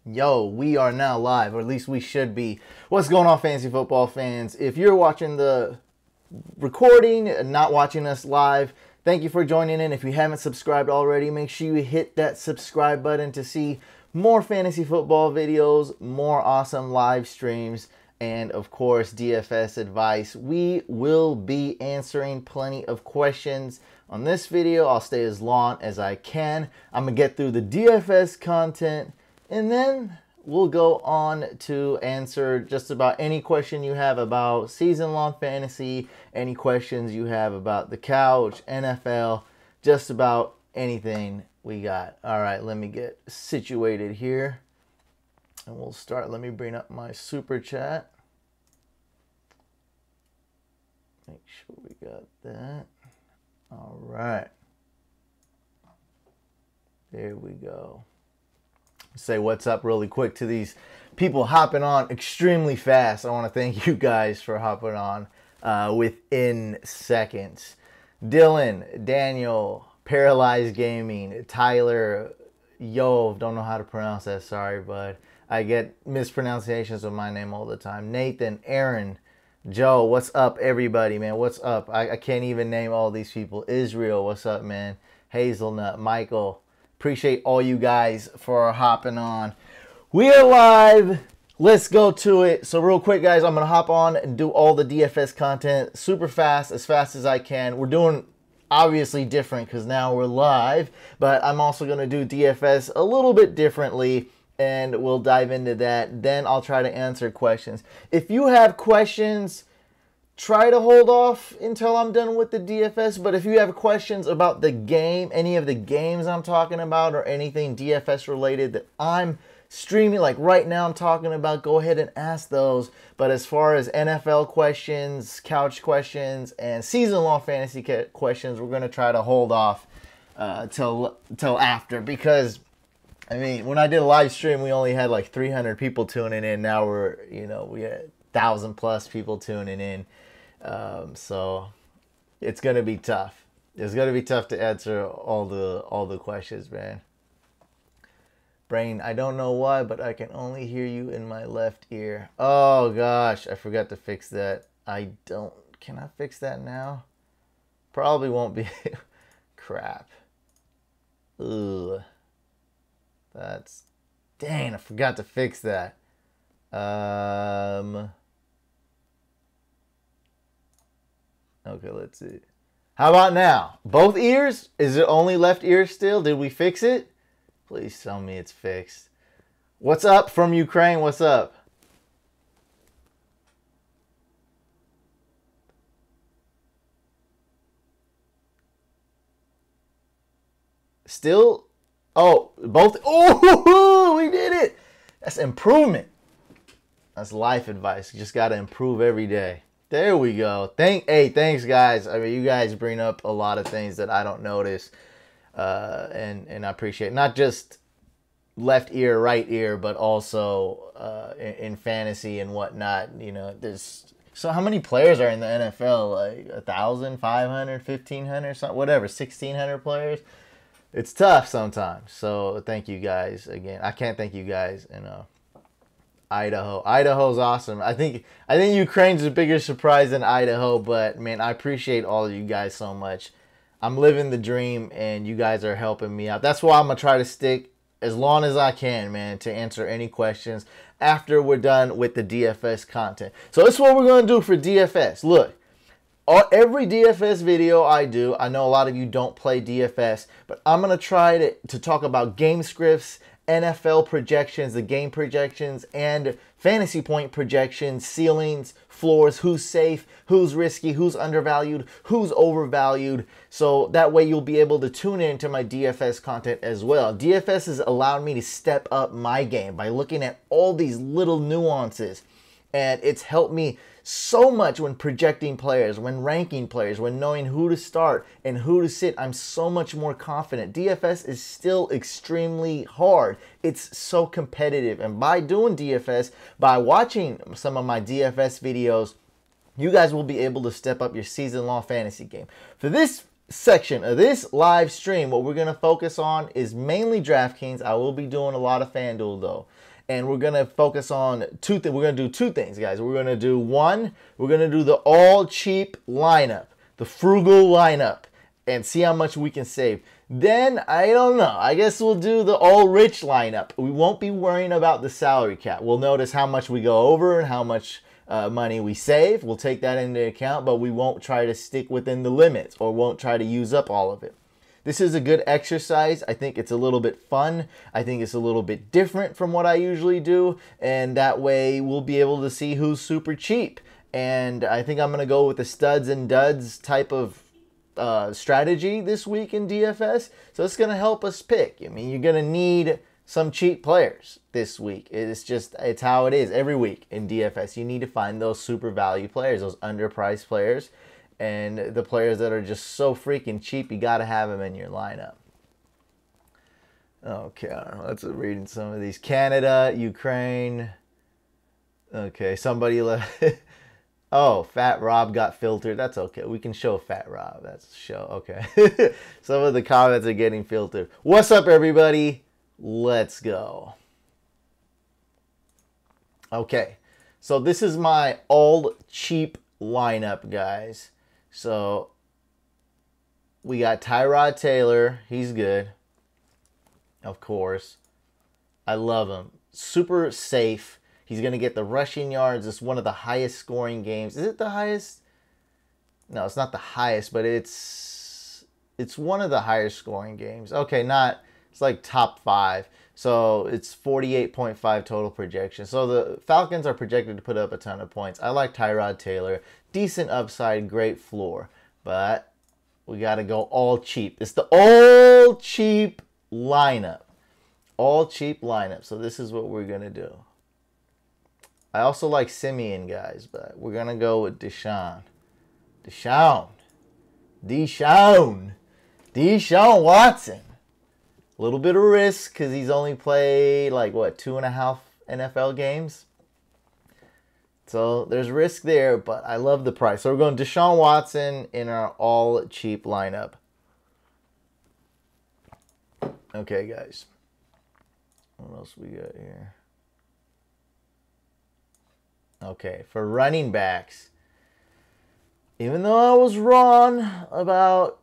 Yo, we are now live, or at least we should be. What's going on, fantasy football fans? If you're watching the recording and not watching us live, thank you for joining in. If you haven't subscribed already, make sure you hit that subscribe button to see more fantasy football videos, more awesome live streams, and of course, DFS advice. We will be answering plenty of questions on this video. I'll stay as long as I can. I'm going to get through the DFS content, and then we'll go on to answer just about any question you have about season-long fantasy, any questions you have about the couch, NFL, just about anything we got. All right, let me get situated here, and we'll start. Let me bring up my super chat. Make sure we got that. All right. There we go. Say what's up really quick to these people hopping on extremely fast. I want to thank you guys for hopping on within seconds. Dylan, Daniel, Paralyzed Gaming, Tyler, Yo, don't know how to pronounce that, sorry, but I get mispronunciations of my name all the time. Nathan, Aaron, Joe, what's up, everybody, man? What's up? I can't even name all these people. Israel, what's up, man? Hazelnut, Michael. Appreciate all you guys for hopping on. We are live. Let's go to it. So real quick, guys, I'm going to hop on and do all the DFS content super fast as I can. We're doing obviously different because now we're live, but I'm also going to do DFS a little bit differently, and we'll dive into that. Then I'll try to answer questions. If you have questions, try to hold off until I'm done with the DFS, but if you have questions about the game, any of the games I'm talking about, or anything DFS related that I'm streaming, like right now I'm talking about, go ahead and ask those. But as far as NFL questions, couch questions, and season-long fantasy questions, we're going to try to hold off till after, because I mean, when I did a live stream, we only had like 300 people tuning in. Now we had 1,000 plus people tuning in. So it's going to be tough. It's going to be tough to answer all the questions, man. Brain, I don't know why, but I can only hear you in my left ear. Oh gosh, I forgot to fix that. Can I fix that now? Probably won't be. Crap. Ugh. Dang, I forgot to fix that. Okay, let's see. How about now? Both ears? Is it only left ear still? Did we fix it? Please tell me it's fixed. What's up from Ukraine? What's up? Still? Oh, both. Oh, we did it. That's improvement. That's life advice. You just got to improve every day. There we go. Thanks, guys. I mean, you guys bring up a lot of things that I don't notice, and I appreciate not just left ear, right ear, but also in fantasy and whatnot. You know, so how many players are in the NFL? Like 1,000, 500, 1,500, something, whatever, 1,600 players. It's tough sometimes. So thank you guys again. I can't thank you guys enough. Idaho's awesome. I think Ukraine's a bigger surprise than Idaho, but man, I appreciate all of you guys so much. I'm living the dream, and you guys are helping me out. That's why I'm gonna try to stick as long as I can, man, to answer any questions after we're done with the DFS content. So this is what we're gonna do for DFS. Look, every DFS video I do, I know a lot of you don't play DFS, but I'm gonna try to talk about game scripts, NFL projections, the game projections, and fantasy point projections, ceilings, floors, who's safe, who's risky, who's undervalued, who's overvalued. So that way you'll be able to tune into my DFS content as well. DFS has allowed me to step up my game by looking at all these little nuances, and it's helped me so much when projecting players, when ranking players, when knowing who to start and who to sit. I'm so much more confident. DFS is still extremely hard. It's so competitive. And by doing DFS, by watching some of my DFS videos, you guys will be able to step up your season-long fantasy game. For this section of this live stream, what we're going to focus on is mainly DraftKings. I will be doing a lot of FanDuel though. And we're going to focus on two things. We're going to do two things, guys. We're going to do one, we're going to do the all cheap lineup, the frugal lineup, and see how much we can save. Then, I don't know, I guess we'll do the all rich lineup. We won't be worrying about the salary cap. We'll notice how much we go over and how much money we save. We'll take that into account, but we won't try to stick within the limits or won't try to use up all of it. This is a good exercise. I think it's a little bit fun. I think it's a little bit different from what I usually do. And that way we'll be able to see who's super cheap. And I think I'm going to go with the studs and duds type of strategy this week in DFS. So it's going to help us pick. I mean, you're going to need some cheap players this week. It's how it is every week in DFS. You need to find those super value players, those underpriced players. And the players that are just so freaking cheap, you got to have them in your lineup. Okay, let's read some of these. Canada, Ukraine. Okay, somebody left. Oh, Fat Rob got filtered. That's okay. We can show Fat Rob. That's a show. Okay. Some of the comments are getting filtered. What's up, everybody? Let's go. Okay, so this is my all cheap lineup, guys. So we got Tyrod Taylor. He's good. Of course. I love him. Super safe. He's going to get the rushing yards. It's one of the highest scoring games. Is it the highest? No, it's not the highest, but it's one of the higher scoring games. Okay, it's like top 5. So it's 48.5 total projection. So the Falcons are projected to put up a ton of points. I like Tyrod Taylor. Decent upside, great floor. But we got to go all cheap. It's the all cheap lineup. All cheap lineup. So this is what we're going to do. I also like Simeon, guys, but we're going to go with Deshaun Watson. A little bit of risk because he's only played like, what, 2.5 NFL games? So there's risk there, but I love the price. So we're going Deshaun Watson in our all cheap lineup. Okay, guys. What else we got here? Okay, for running backs, even though I was wrong about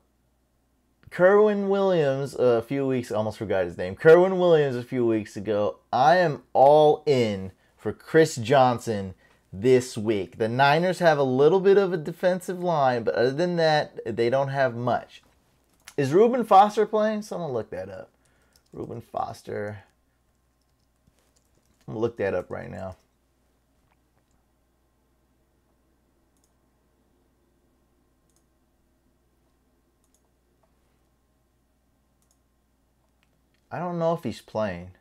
Kerwin Williams a few weeks, almost forgot his name. Kerwin Williams a few weeks ago. I am all in for Chris Johnson this week. The Niners have a little bit of a defensive line, but other than that, they don't have much. Is Reuben Foster playing? Someone look that up. Reuben Foster. I'm going to look that up right now. I don't know if he's playing.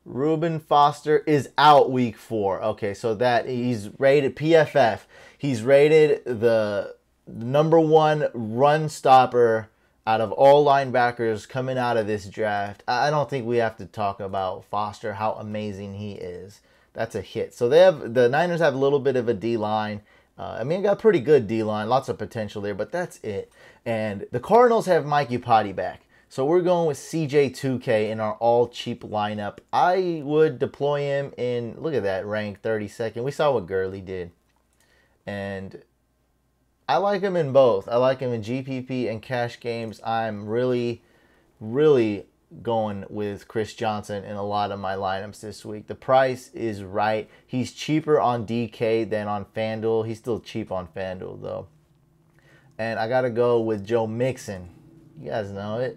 Reuben Foster is out week 4. Okay, so that he's rated PFF. He's rated the #1 run stopper out of all linebackers coming out of this draft. I don't think we have to talk about Foster, how amazing he is. That's a hit. So the Niners have a little bit of a D-line. I mean, got pretty good D-line, lots of potential there, but that's it. And the Cardinals have Mike Iupati back. So we're going with CJ2K in our all-cheap lineup. I would deploy him in, look at that, rank 32nd. We saw what Gurley did. And I like him in both. I like him in GPP and cash games. I'm really, really going with Chris Johnson in a lot of my lineups this week. The price is right. He's cheaper on DK than on FanDuel. He's still cheap on FanDuel, though. And I got to go with Joe Mixon. You guys know it.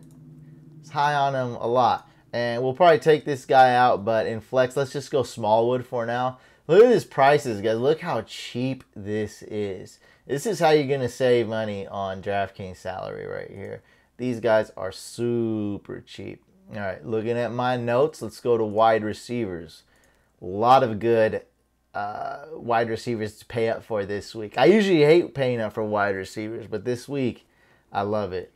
High on him a lot, and we'll probably take this guy out, but in flex, let's just go Smallwood for now. Look at his prices, guys. Look how cheap this is. This is how you're gonna save money on DraftKings salary right here. These guys are super cheap. All right, looking at my notes, let's go to wide receivers. A lot of good wide receivers to pay up for this week. I usually hate paying up for wide receivers, but this week I love it.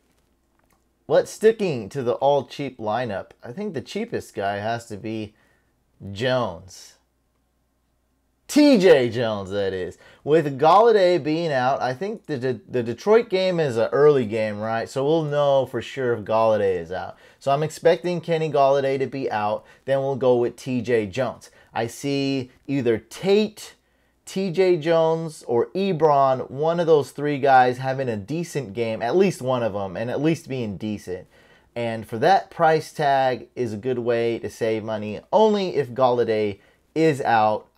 Sticking to the all-cheap lineup, I think the cheapest guy has to be Jones. TJ Jones, that is. With Golladay being out, I think the Detroit game is an early game, right? So we'll know for sure if Golladay is out. So I'm expecting Kenny Golladay to be out. Then we'll go with TJ Jones. I see either Tate, TJ Jones, or Ebron, one of those three guys having a decent game, at least one of them, and at least being decent. And for that price tag is a good way to save money, only if Golladay is out.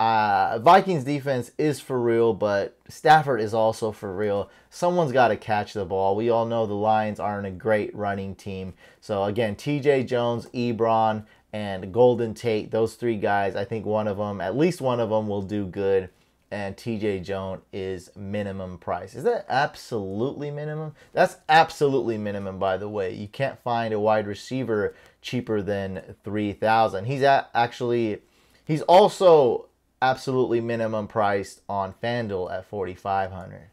Vikings defense is for real, but Stafford is also for real. Someone's got to catch the ball. We all know the Lions aren't a great running team. So again, TJ Jones, Ebron, and Golden Tate, those three guys, I think one of them, at least one of them will do good. And TJ Jones is minimum price. Is that absolutely minimum? That's absolutely minimum, by the way. You can't find a wide receiver cheaper than $3,000. He's also absolutely minimum priced on FanDuel at $4,500.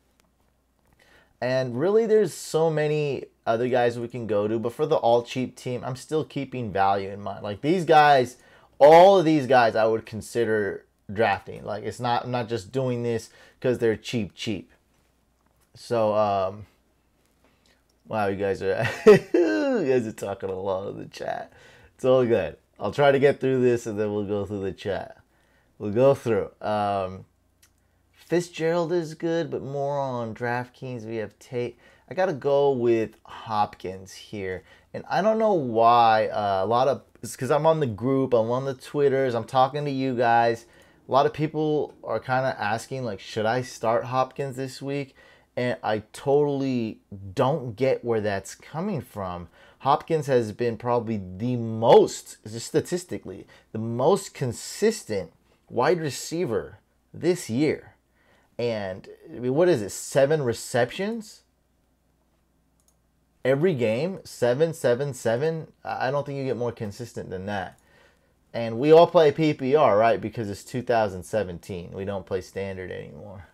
And really, there's so many other guys we can go to. But for the all-cheap team, I'm still keeping value in mind. Like these guys, all of these guys I would consider drafting. Like it's not, I'm not just doing this because they're cheap. So, wow, you guys are talking a lot in the chat. It's all good. I'll try to get through this and then we'll go through the chat. We'll go through. Fitzgerald is good, but more on DraftKings. We have Tate. I got to go with Hopkins here. And I don't know why. It's because I'm on the group. I'm on the Twitters. I'm talking to you guys. A lot of people are kind of asking, like, should I start Hopkins this week? And I totally don't get where that's coming from. Hopkins has been probably the most, just statistically, the most consistent wide receiver this year. And I mean, what is it? 7 receptions every game? 7, 7, 7. I don't think you get more consistent than that. And we all play PPR, right? Because it's 2017. We don't play standard anymore.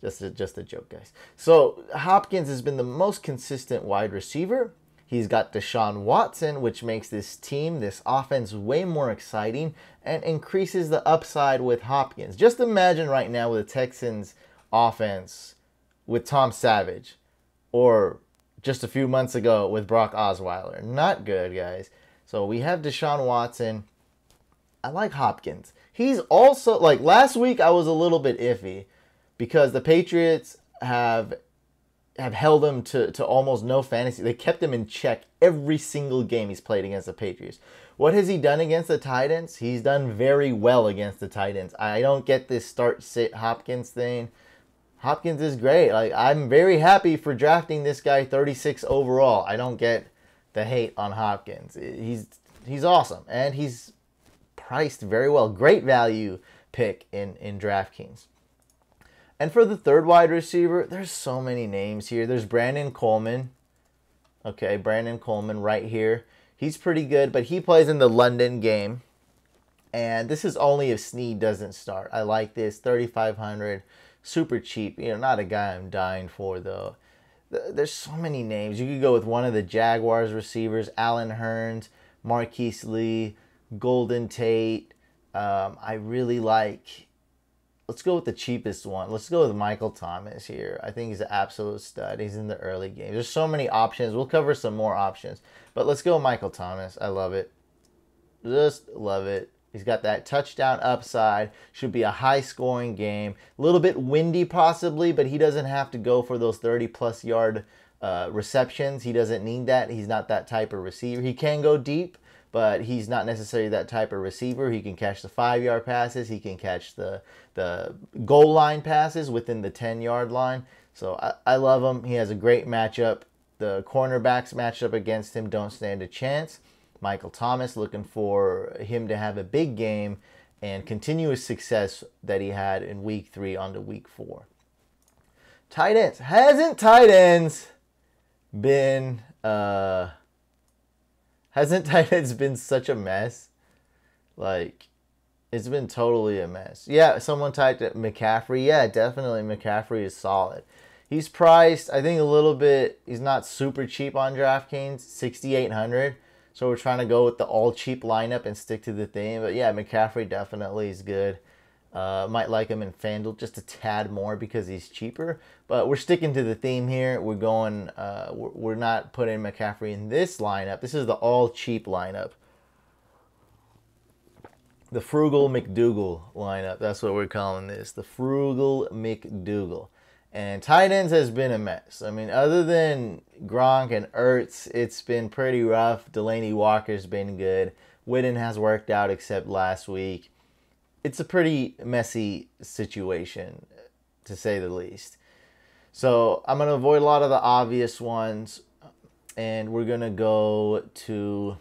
Just a joke, guys. So Hopkins has been the most consistent wide receiver. He's got Deshaun Watson, which makes this team, this offense, way more exciting and increases the upside with Hopkins. Just imagine right now with the Texans offense with Tom Savage, or just a few months ago with Brock Osweiler. Not good, guys. So we have Deshaun Watson. I like Hopkins. He's also, like last week I was a little bit iffy because the Patriots have held him to almost no fantasy. They kept him in check every single game he's played against the Patriots. What has he done against the Titans? He's done very well against the Titans. I don't get this start-sit Hopkins thing. Hopkins is great. Like, I'm very happy for drafting this guy 36 overall. I don't get the hate on Hopkins. He's awesome, and he's priced very well. Great value pick in DraftKings. And for the third wide receiver, there's so many names here. There's Brandon Coleman. Okay, Brandon Coleman right here. He's pretty good, but he plays in the London game. And this is only if Snead doesn't start. I like this, 3,500, super cheap. You know, not a guy I'm dying for, though. There's so many names. You could go with one of the Jaguars receivers, Allen Hurns, Marquise Lee, Golden Tate. I really like... Let's go with the cheapest one. Let's go with Michael Thomas here. I think he's an absolute stud. He's in the early game. There's so many options. We'll cover some more options. But let's go with Michael Thomas. I love it. Just love it. He's got that touchdown upside. Should be a high-scoring game. A little bit windy possibly, but he doesn't have to go for those 30-plus yard receptions. He doesn't need that. He's not that type of receiver. He can go deep, but he's not necessarily that type of receiver. He can catch the 5-yard passes. He can catch the goal line passes within the 10-yard line. So I love him. He has a great matchup. The cornerbacks matched up against him don't stand a chance. Michael Thomas, looking for him to have a big game and continuous success that he had in week 3 on to week 4. Tight ends. Hasn't tight ends been such a mess? Like, it's been totally a mess. Yeah, someone typed it, McCaffrey. Yeah, definitely McCaffrey is solid. He's priced, I think, a little bit. He's not super cheap on DraftKings, $6,800. So we're trying to go with the all-cheap lineup and stick to the theme. But yeah, McCaffrey definitely is good. Might like him in FanDuel just a tad more because he's cheaper. But we're sticking to the theme here. We're going. We're not putting McCaffrey in this lineup. This is the all cheap lineup. The Frugal McDougal lineup. That's what we're calling this. The Frugal McDougal. And tight ends has been a mess. I mean, other than Gronk and Ertz, it's been pretty rough. Delaney Walker's been good. Witten has worked out except last week. It's a pretty messy situation, to say the least. So I'm going to avoid a lot of the obvious ones. And we're going to go to...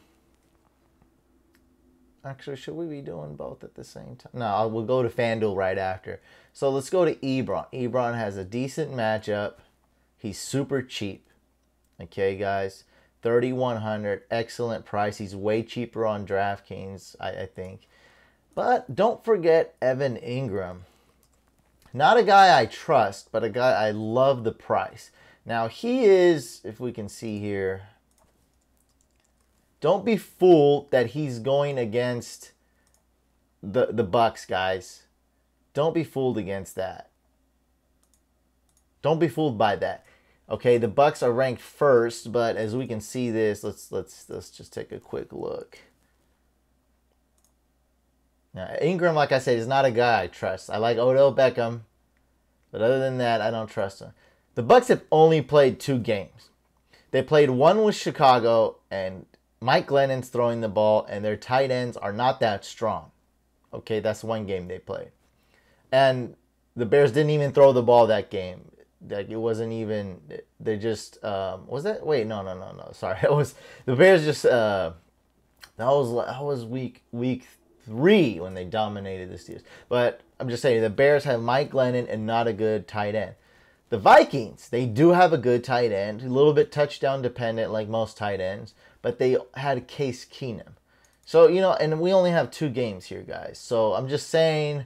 Actually, should we be doing both at the same time? No, we'll go to FanDuel right after. So let's go to Ebron. Ebron has a decent matchup. He's super cheap. Okay, guys. 3,100. Excellent price. He's way cheaper on DraftKings, I think. But don't forget Evan Engram. Not a guy I trust, but a guy I love the price. Now, he is, if we can see here... Don't be fooled that he's going against the Bucks, guys. Don't be fooled against that. Don't be fooled by that. Okay, the Bucks are ranked first, but as we can see this, let's just take a quick look. Now, Engram, like I said, is not a guy I trust. I like Odell Beckham, but other than that, I don't trust him. The Bucks have only played 2 games. They played one with Chicago, and Mike Glennon's throwing the ball, and their tight ends are not that strong. Okay, that's one game they played. And the Bears didn't even throw the ball that game. Like, it wasn't even, they just, was that, wait, no, sorry. It was, the Bears just, that was week 3 when they dominated the Steelers. But I'm just saying, the Bears have Mike Glennon and not a good tight end. The Vikings, they do have a good tight end, a little bit touchdown dependent like most tight ends, but they had Case Keenum. So, you know, and we only have 2 games here, guys. So I'm just saying,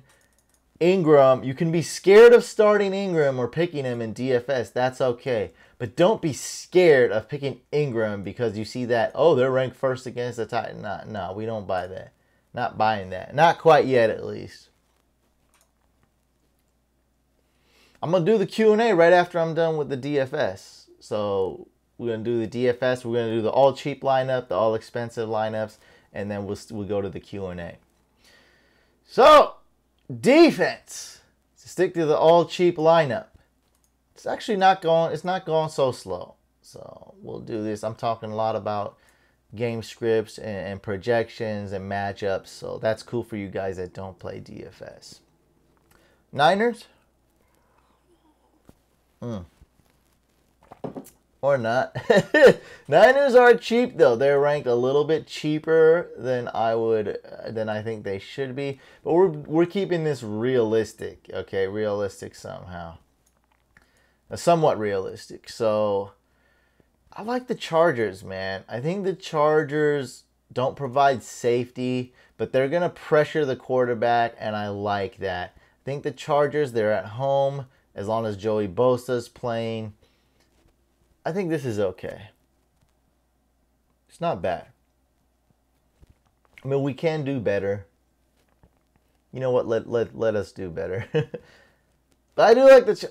Engram, you can be scared of starting Engram or picking him in DFS. That's okay. But don't be scared of picking Engram because you see that, oh, they're ranked first against the Titans. No, we don't buy that. Not buying that. Not quite yet, at least. I'm going to do the Q&A right after I'm done with the DFS. So we're going to do the DFS. We're going to do the all cheap lineup, the all expensive lineups, and then we'll go to the Q&A. So, defense. Stick to the all cheap lineup. It's actually not going so slow. So we'll do this. I'm talking a lot about game scripts and projections and matchups. So that's cool for you guys that don't play DFS. Niners. Or not. Niners are cheap though. They're ranked a little bit cheaper than I think they should be. But we're keeping this realistic, okay? Realistic somehow. Somewhat realistic. So I like the Chargers, man. I think the Chargers don't provide safety, but they're gonna pressure the quarterback, and I like that. I think the Chargers, they're at home. As long as Joey Bosa's playing, I think this is okay. It's not bad. I mean, we can do better. You know what? Let us do better. But I do like let's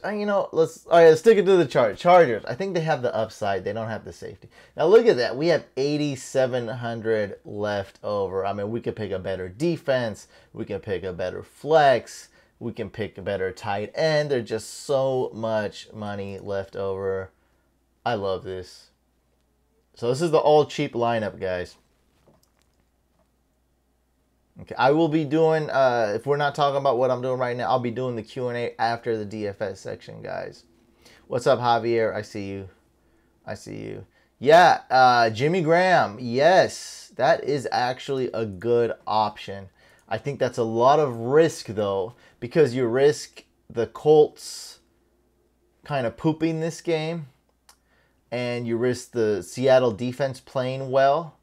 stick it to the Chargers. I think they have the upside. They don't have the safety. Now look at that. We have 8,700 left over. I mean, we could pick a better defense. We can pick a better flex. We can pick a better tight end. There's just so much money left over. I love this. So this is the all cheap lineup, guys. Okay, I will be doing, if we're not talking about what I'm doing right now, I'll be doing the Q&A after the DFS section, guys. What's up, Javier? I see you. I see you. Yeah, Jimmy Graham. Yes, that is actually a good option. I think that's a lot of risk, though, because you risk the Colts kind of pooping this game, and you risk the Seattle defense playing well,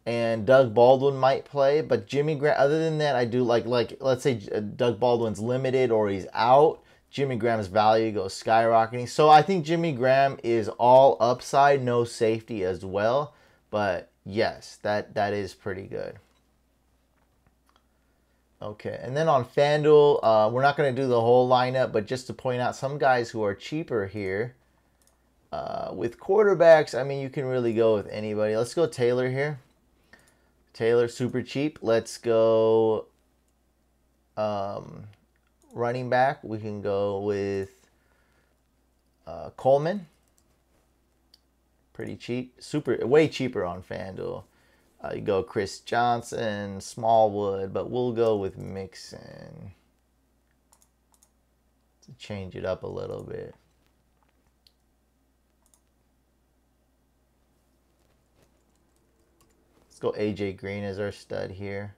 and Doug Baldwin might play. But Jimmy Graham, other than that, I do like let's say Doug Baldwin's limited or he's out, Jimmy Graham's value goes skyrocketing. So I think Jimmy Graham is all upside, no safety as well. But yes, that is pretty good. Okay, and then on FanDuel, we're not going to do the whole lineup, but just to point out some guys who are cheaper here. With quarterbacks, I mean, you can really go with anybody. Let's go Taylor here. Taylor, super cheap. Let's go running back. We can go with Coleman. Pretty cheap. Way cheaper on FanDuel. You go Chris Johnson, Smallwood, but we'll go with Mixon to change it up a little bit. Let's go AJ Green as our stud here.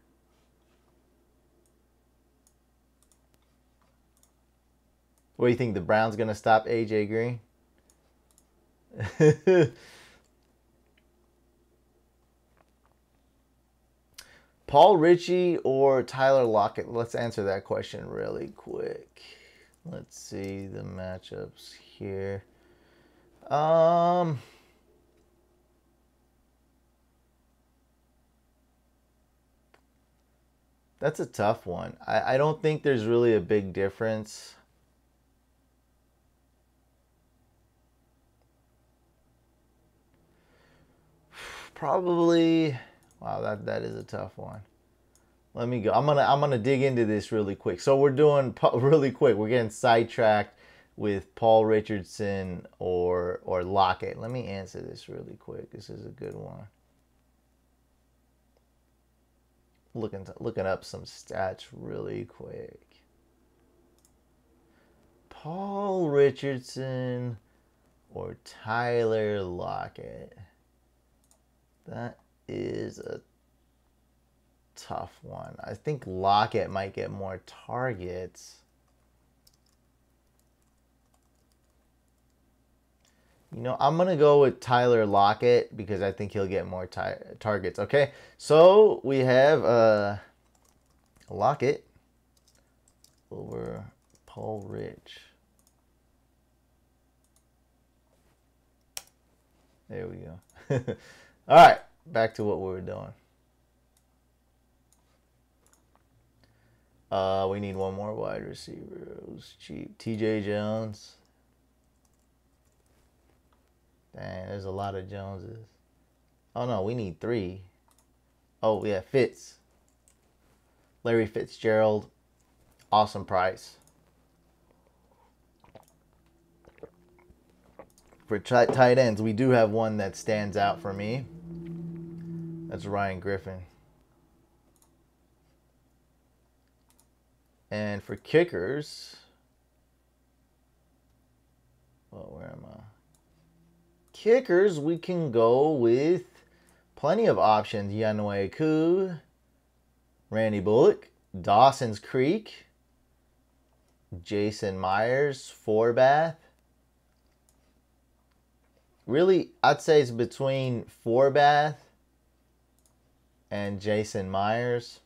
What do you think? The Browns going to stop AJ Green? Paul Ritchie or Tyler Lockett? Let's answer that question really quick. Let's see the matchups here. That's a tough one. I don't think there's really a big difference. Probably, wow, that is a tough one. Let me go. I'm gonna dig into this really quick. So we're doing really quick. We're getting sidetracked with Paul Richardson or Lockett. Let me answer this really quick. This is a good one. Looking up some stats really quick. Paul Richardson or Tyler Lockett. That is a tough one. I think Lockett might get more targets. You know, I'm going to go with Tyler Lockett because I think he'll get more targets. Okay, so we have Lockett over Paul Rich. There we go. All right, back to what we were doing. We need one more wide receiver. Who's cheap? TJ Jones. Dang, there's a lot of Joneses. Oh, no, we need 3. Oh, yeah, Fitz. Larry Fitzgerald. Awesome price. For tight ends, we do have one that stands out for me. That's Ryan Griffin. And for kickers, well, where am I? Kickers, we can go with plenty of options. Yanwei Koo, Randy Bullock, Dawson's Creek, Jason Myers, Forbath. Really, I'd say it's between Forbath and Jason Myers.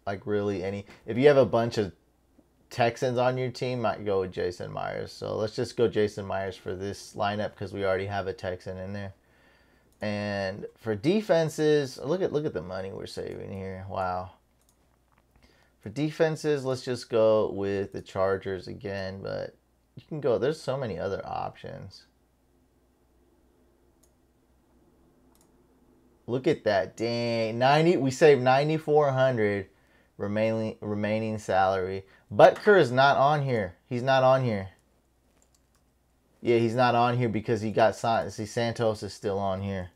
Like really any. If you have a bunch of Texans on your team, might go with Jason Myers. So let's just go Jason Myers for this lineup because we already have a Texan in there. And for defenses, look at the money we're saving here. Wow. For defenses, let's just go with the Chargers again, but you can go. There's so many other options. Look at that. Dang. 90, we saved $9,400 remaining salary. Butker is not on here. He's not on here. Yeah, he's not on here because he got signed. See, Santos is still on here.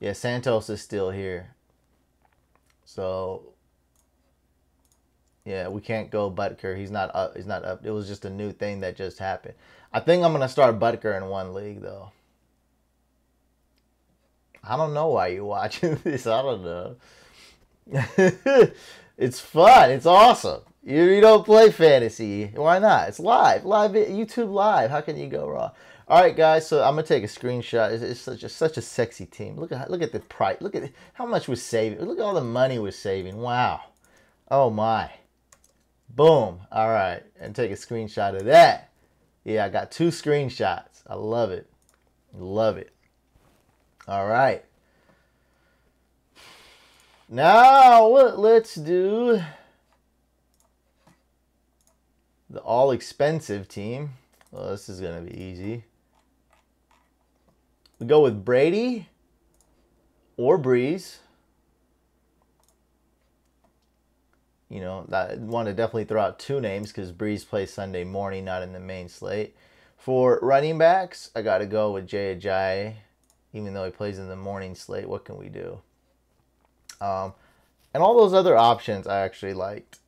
Yeah, Santos is still here. So yeah, we can't go Butker. He's not up. He's not up. It was just a new thing that just happened. I think I'm gonna start Butker in one league though. I don't know why you're watching this. I don't know. It's fun. It's awesome. You don't play fantasy. Why not? It's live. YouTube live. How can you go wrong? All right, guys. So I'm gonna take a screenshot. It's such a sexy team. Look at the price. Look at how much we're saving. Look at all the money we're saving. Wow. Oh my. Boom. All right. And take a screenshot of that. Yeah, I got 2 screenshots. I love it. Love it. All right. Now, let's do the all-expensive team. Well, this is going to be easy. We go with Brady or Breeze. You know, I want to definitely throw out two names because Breeze plays Sunday morning, not in the main slate. For running backs, I got to go with Jay Ajayi, even though he plays in the morning slate. What can we do? And all those other options I actually liked.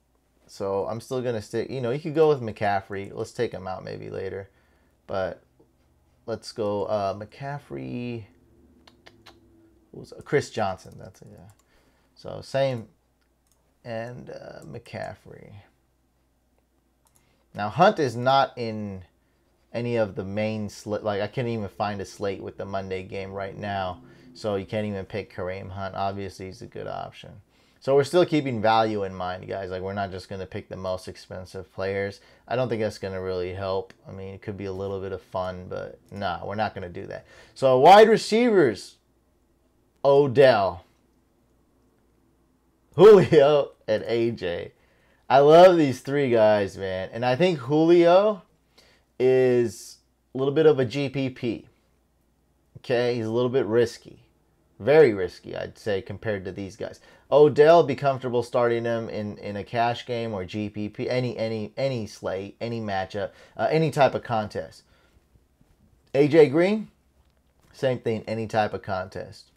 So I'm still going to stick. You know, you could go with McCaffrey. Let's take him out maybe later. But let's go McCaffrey. Who's Chris Johnson? That's it. Yeah. So same. And McCaffrey. Now Hunt is not in any of the main slate. Like I can't even find a slate with the Monday game right now. So you can't even pick Kareem Hunt. Obviously, he's a good option. So we're still keeping value in mind, guys. Like we're not just going to pick the most expensive players. I don't think that's going to really help. I mean, it could be a little bit of fun, but nah, we're not going to do that. So wide receivers, Odell, Julio, and AJ. I love these three guys, man. And I think Julio is a little bit of a GPP. Okay, he's a little bit risky. Very risky, I'd say, compared to these guys. Odell, be comfortable starting him in a cash game or GPP, any slate, any matchup, any type of contest. AJ Green, same thing, any type of contest.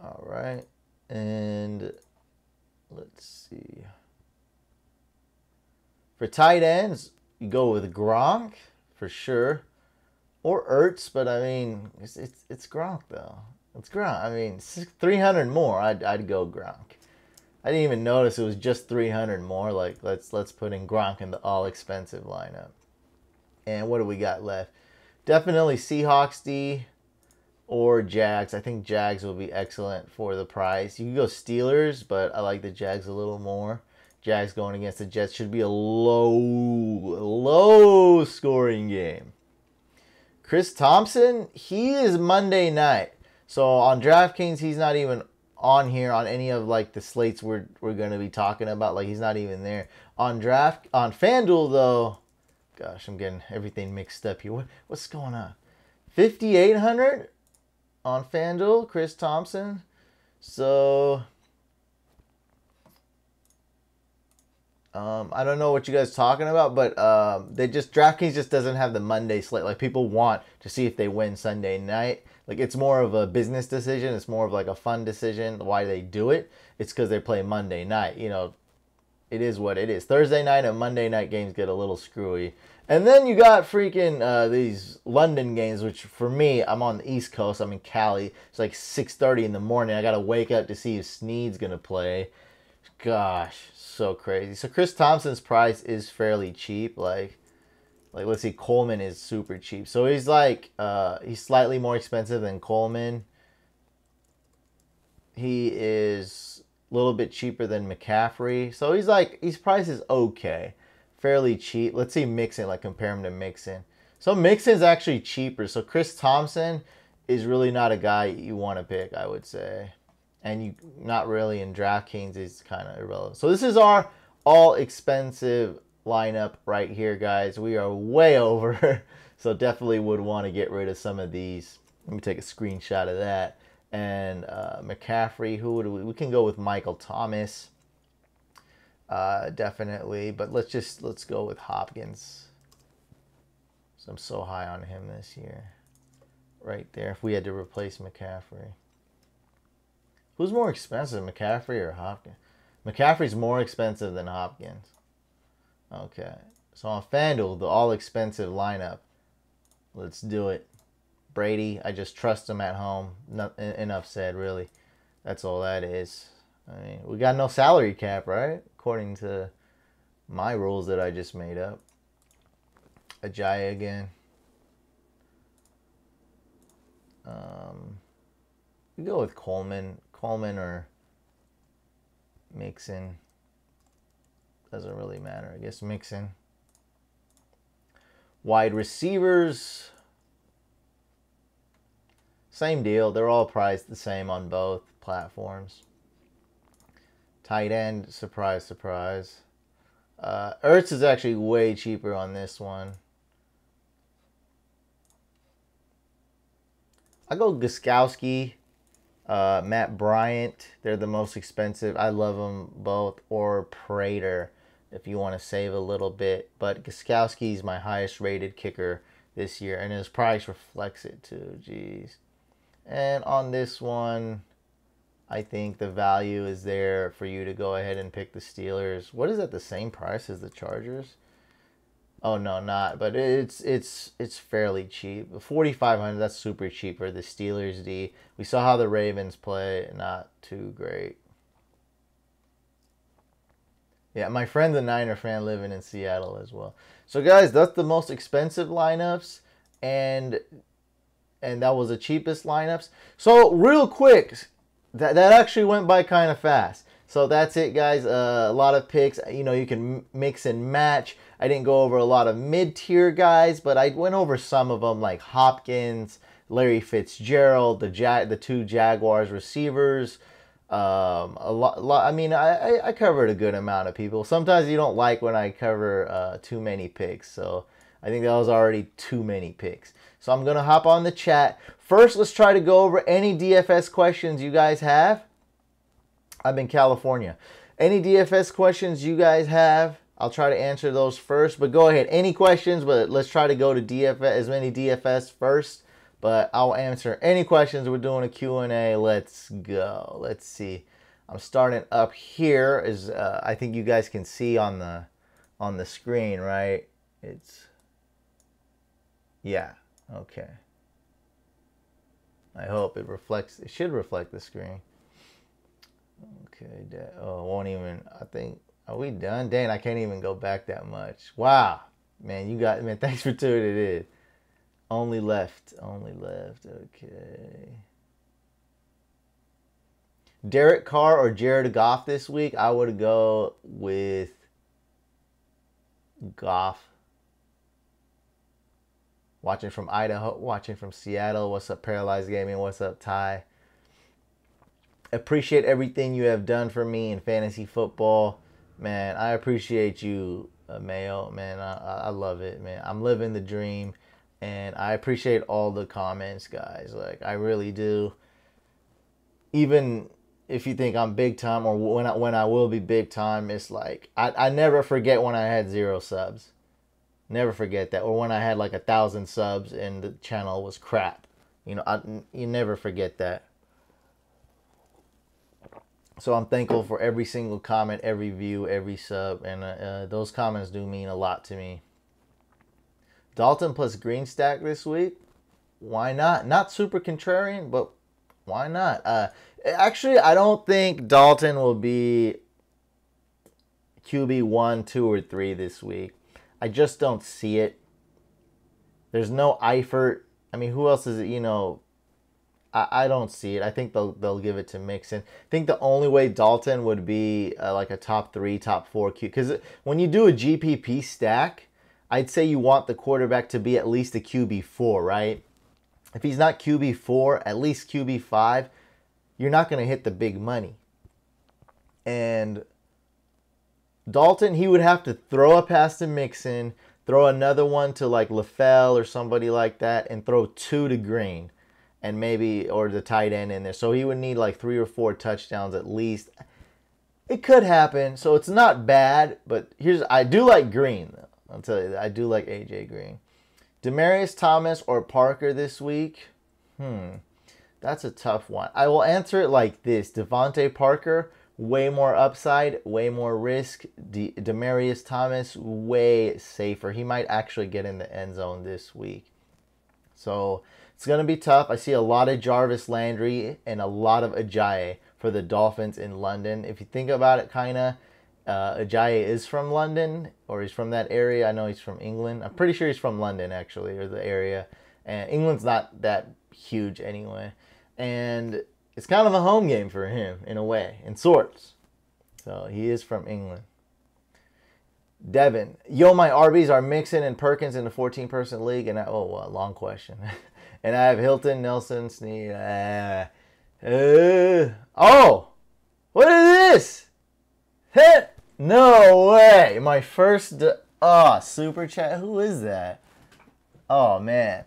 All right, and let's see. For tight ends, you go with Gronk for sure. Or Ertz, but I mean, it's Gronk though. It's Gronk. I mean, 300 more. I'd go Gronk. I didn't even notice it was just 300 more. Like let's put in Gronk in the all expensive lineup. And what do we got left? Definitely Seahawks D or Jags. I think Jags will be excellent for the price. You can go Steelers, but I like the Jags a little more. Jags going against the Jets should be a low scoring game. Chris Thompson, he is Monday night. So on DraftKings, he's not even on here on any of like the slates we're going to be talking about. Like he's not even there. On FanDuel though, gosh, I'm getting everything mixed up here. What's going on? 5,800 on FanDuel, Chris Thompson. So I don't know what you guys are talking about, but DraftKings just doesn't have the Monday slate. Like people want to see if they win Sunday night. Like it's more of a business decision. It's more of like a fun decision. Why they do it? It's because they play Monday night. You know, it is what it is. Thursday night and Monday night games get a little screwy. And then you got freaking these London games, which for me, I'm on the East Coast. I'm in Cali. It's like 6:30 in the morning. I got to wake up to see if Snead's going to play. Gosh, so crazy. So Chris Thompson's price is fairly cheap. Like let's see, Coleman is super cheap. So he's like he's slightly more expensive than Coleman. He is a little bit cheaper than McCaffrey. So his price is okay. Fairly cheap. Let's see Mixon, like compare him to Mixon. So Mixon's actually cheaper. So Chris Thompson is really not a guy you want to pick, I would say. And you not really in DraftKings is kind of irrelevant. So this is our all expensive lineup right here, guys. We are way over. So definitely would want to get rid of some of these. Let me take a screenshot of that. And McCaffrey, who would we can go with Michael Thomas. Definitely. But let's go with Hopkins. So I'm so high on him this year. Right there. If we had to replace McCaffrey. Who's more expensive, McCaffrey or Hopkins? McCaffrey's more expensive than Hopkins. Okay. So on FanDuel, the all-expensive lineup. Let's do it. Brady, I just trust him at home. Enough said, really. That's all that is. I mean, we got no salary cap, right? According to my rules that I just made up. Ajayi again. We go with Coleman or Mixon. Doesn't really matter. I guess Mixon. Wide receivers. Same deal. They're all priced the same on both platforms. Tight end, surprise, surprise. Ertz is actually way cheaper on this one. I go Gostkowski, Matt Bryant. They're the most expensive. I love them both. Or Prater if you want to save a little bit. But Gostkowski is my highest rated kicker this year. And his price reflects it too. Jeez. And on this one, I think the value is there for you to go ahead and pick the Steelers. What is that, the same price as the Chargers? Oh no, not, but it's fairly cheap. 4,500, that's super cheap for the Steelers D. We saw how the Ravens play, not too great. Yeah, my friend's a Niner fan living in Seattle as well. So guys, that's the most expensive lineups, and that was the cheapest lineups. So real quick, that actually went by kind of fast. So that's it, guys. A lot of picks. You know, you can mix and match. I didn't go over a lot of mid-tier guys, but I went over some of them, like Hopkins, Larry Fitzgerald, the two Jaguars receivers. A lot. I mean, I covered a good amount of people. Sometimes you don't like when I cover too many picks, so I think that was already too many picks. So I'm gonna hop on the chat. First, let's try to go over any DFS questions you guys have. I'm in California. Any DFS questions you guys have, I'll try to answer those first. But go ahead, any questions, but let's try to go to DFS, as many DFS first. But I'll answer any questions. We're doing a Q&A. Let's go. Let's see. I'm starting up here. I think you guys can see on the screen, right? Yeah. Okay. I hope it reflects. It should reflect the screen. Okay. Oh, it won't even. I think. Are we done? Dang, I can't even go back that much. Wow. Man, man, thanks for tuning in. Only left. Okay. Derek Carr or Jared Goff this week? I would go with Goff. Watching from Idaho, watching from Seattle. What's up, Paralyzed Gaming? What's up, Ty? Appreciate everything you have done for me in fantasy football. Man, I appreciate you, Mayo. Man, I love it, man. I'm living the dream. And I appreciate all the comments, guys. Like, I really do. Even if you think I'm big time or when I will be big time, it's like, I never forget when I had 0 subs. Never forget that. Or when I had like 1,000 subs and the channel was crap. You know, you never forget that. So I'm thankful for every single comment, every view, every sub. And those comments do mean a lot to me. Dalton plus Green stack this week. Why not? Not super contrarian, but why not? Actually, I don't think Dalton will be QB 1, 2, or 3 this week. I just don't see it. There's no Eifert. I mean, who else is it? You know, I don't see it. I think they'll give it to Mixon. I think the only way Dalton would be like a top 3, top 4 Q. Because when you do a GPP stack, I'd say you want the quarterback to be at least a QB4, right? If he's not QB4, at least QB5, you're not going to hit the big money. And Dalton, he would have to throw a pass to Mixon, throw another one to like LaFell or somebody like that, and throw 2 to Green, and maybe, or the tight end in there. So he would need like 3 or 4 touchdowns at least. It could happen, so it's not bad, but I do like Green, though. I'll tell you that. I do like AJ Green. Demaryius Thomas or Parker this week? That's a tough one. I will answer it like this. Devontae Parker, way more upside, way more risk. Demaryius Thomas, way safer. He might actually get in the end zone this week. So it's going to be tough. I see a lot of Jarvis Landry and a lot of Ajayi for the Dolphins in London. If you think about it, kind of, Ajayi is from London, or he's from that area. I know he's from England. I'm pretty sure he's from London, actually, or the area. And England's not that huge anyway. And it's kind of a home game for him, in a way, in sorts. So he is from England. Devin, yo, my RBs are Mixon and Perkins in the 14-person league. And long question. And I have Hilton, Nelson, Snead. Oh! What is this? Hit! No way! My first... super chat. Who is that? Oh, man.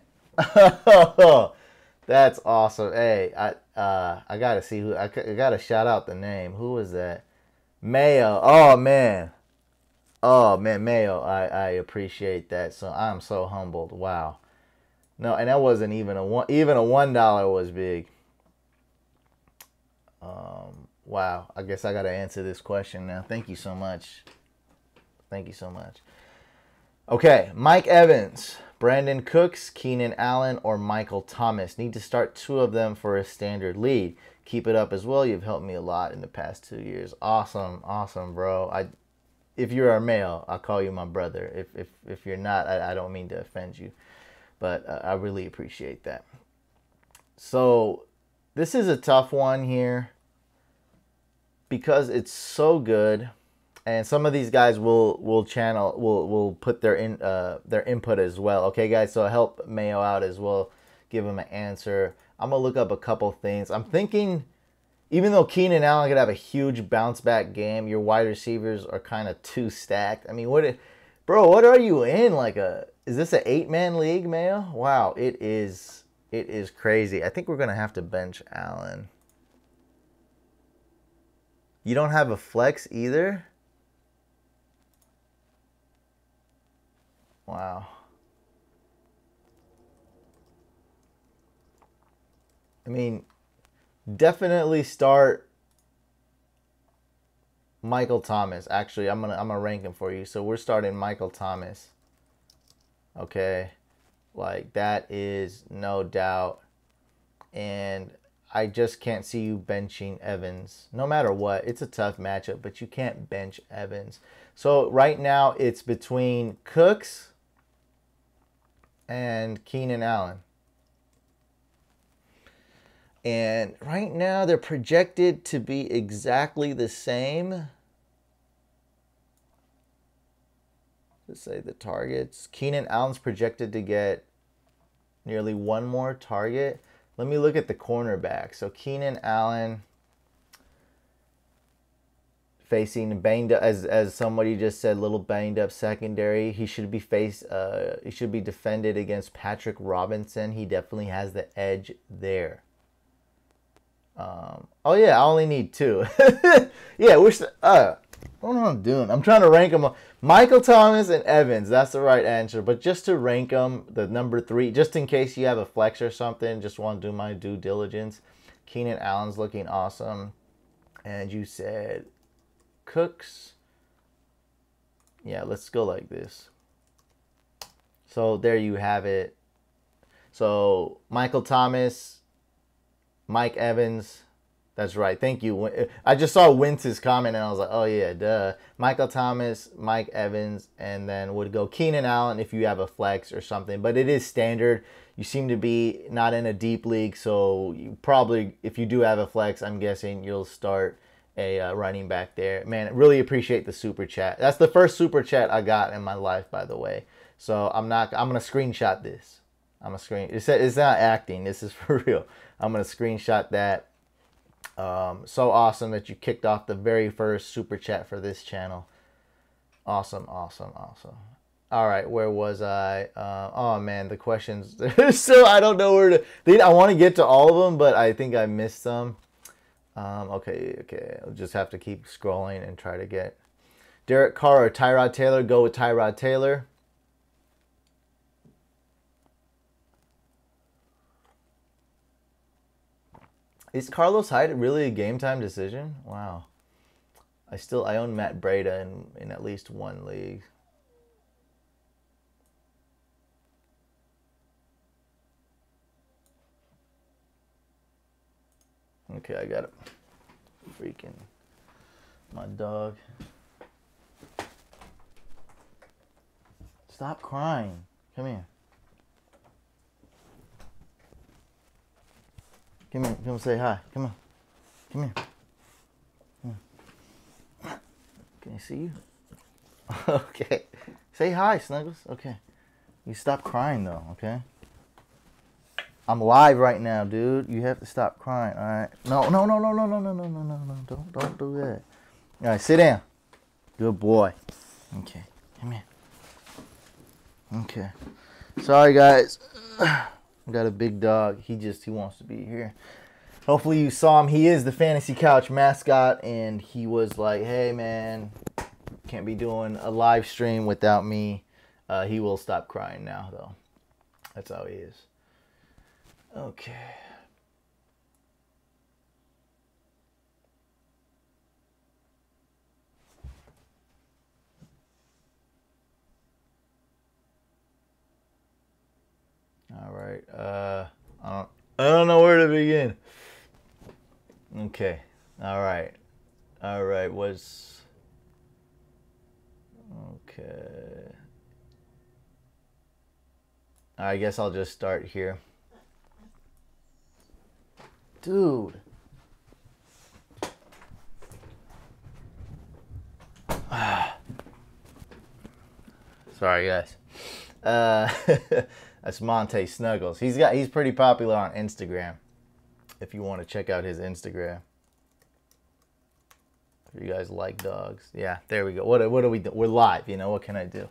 That's awesome. Hey, I gotta see who... I gotta shout out the name. Who was that? Mayo. Oh, man. Oh, man, Mayo. I appreciate that. So I'm so humbled. Wow. No, and that wasn't even a one. Even a $1 was big. Wow. I guess I got to answer this question now. Thank you so much. Thank you so much. Okay, Mike Evans, Brandon Cooks, Keenan Allen, or Michael Thomas. Need to start 2 of them for a standard league. Keep it up as well. You've helped me a lot in the past 2 years. Awesome, awesome, bro. If you're a male, I'll call you my brother. If you're not, I don't mean to offend you. But I really appreciate that. So this is a tough one here because it's so good, and some of these guys will put their input as well. Okay, guys, so help Mayo out as well. Give him an answer. I'm gonna look up a couple things. I'm thinking, even though Keenan Allen could have a huge bounce back game, your wide receivers are kind of too stacked. I mean, bro, what are you in? Is this an 8-man league, Mayo? Wow, it is crazy. I think we're gonna have to bench Allen. You don't have a flex either? Wow. I mean, definitely start Michael Thomas. Actually, I'm gonna rank him for you. So we're starting Michael Thomas. Okay, like that is no doubt, and I just can't see you benching Evans. No matter what, it's a tough matchup, but you can't bench Evans. So right now it's between Cooks and Keenan Allen. And right now they're projected to be exactly the same. Let's say the targets. Keenan Allen's projected to get nearly 1 more target. Let me look at the cornerback. So Keenan Allen facing banged up, as somebody just said, little banged up secondary. He should be defended against Patrick Robinson. He definitely has the edge there. Oh yeah, I only need 2. Yeah, I don't know what I'm doing. I'm trying to rank them. Michael Thomas and Evans. That's the right answer. But just to rank them, the number 3, just in case you have a flex or something, just want to do my due diligence. Keenan Allen's looking awesome. And you said Cooks. Yeah, let's go like this. So there you have it. So Michael Thomas, Mike Evans. That's right. Thank you. I just saw Wince's comment and I was like, oh yeah, duh. Michael Thomas, Mike Evans, and then would go Keenan Allen if you have a flex or something. But it is standard. You seem to be not in a deep league, so you probably, if you do have a flex, I'm guessing you'll start a running back there. Man, really appreciate the super chat. That's the first super chat I got in my life, by the way. So I'm gonna screenshot this. It's not acting. This is for real. I'm gonna screenshot that. So awesome that you kicked off the very first super chat for this channel. Awesome, awesome, awesome. All right, where was I? Oh man, the questions. So I don't know where to. I want to get to all of them, but I think I missed some. Okay. I'll just have to keep scrolling and try to get Derek Carr or Tyrod Taylor. Go with Tyrod Taylor. Is Carlos Hyde really a game time decision? Wow. I own Matt Breida in at least one league. Okay, I got it. Freaking my dog. Stop crying. Come here. Come here. Come say hi. Come on. Come here. Come on. Can I see you? Okay. Say hi, Snuggles. Okay. You stop crying though, okay? I'm live right now, dude. You have to stop crying, all right? No. Don't do that. All right, sit down. Good boy. Okay, come here. Okay. Sorry, guys. I got a big dog. He wants to be here. Hopefully you saw him. He is the Fantasy Couch mascot, and he was like, hey, man, can't be doing a live stream without me. He will stop crying now, though. That's how he is. Okay. All right. I don't know where to begin. Okay. All right. Okay. I guess I'll just start here. Dude. Sorry, guys. That's Monte Snuggles. He's pretty popular on Instagram. If you want to check out his Instagram. If you guys like dogs. Yeah, there we go. What do we do? We're live, you know, what can I do?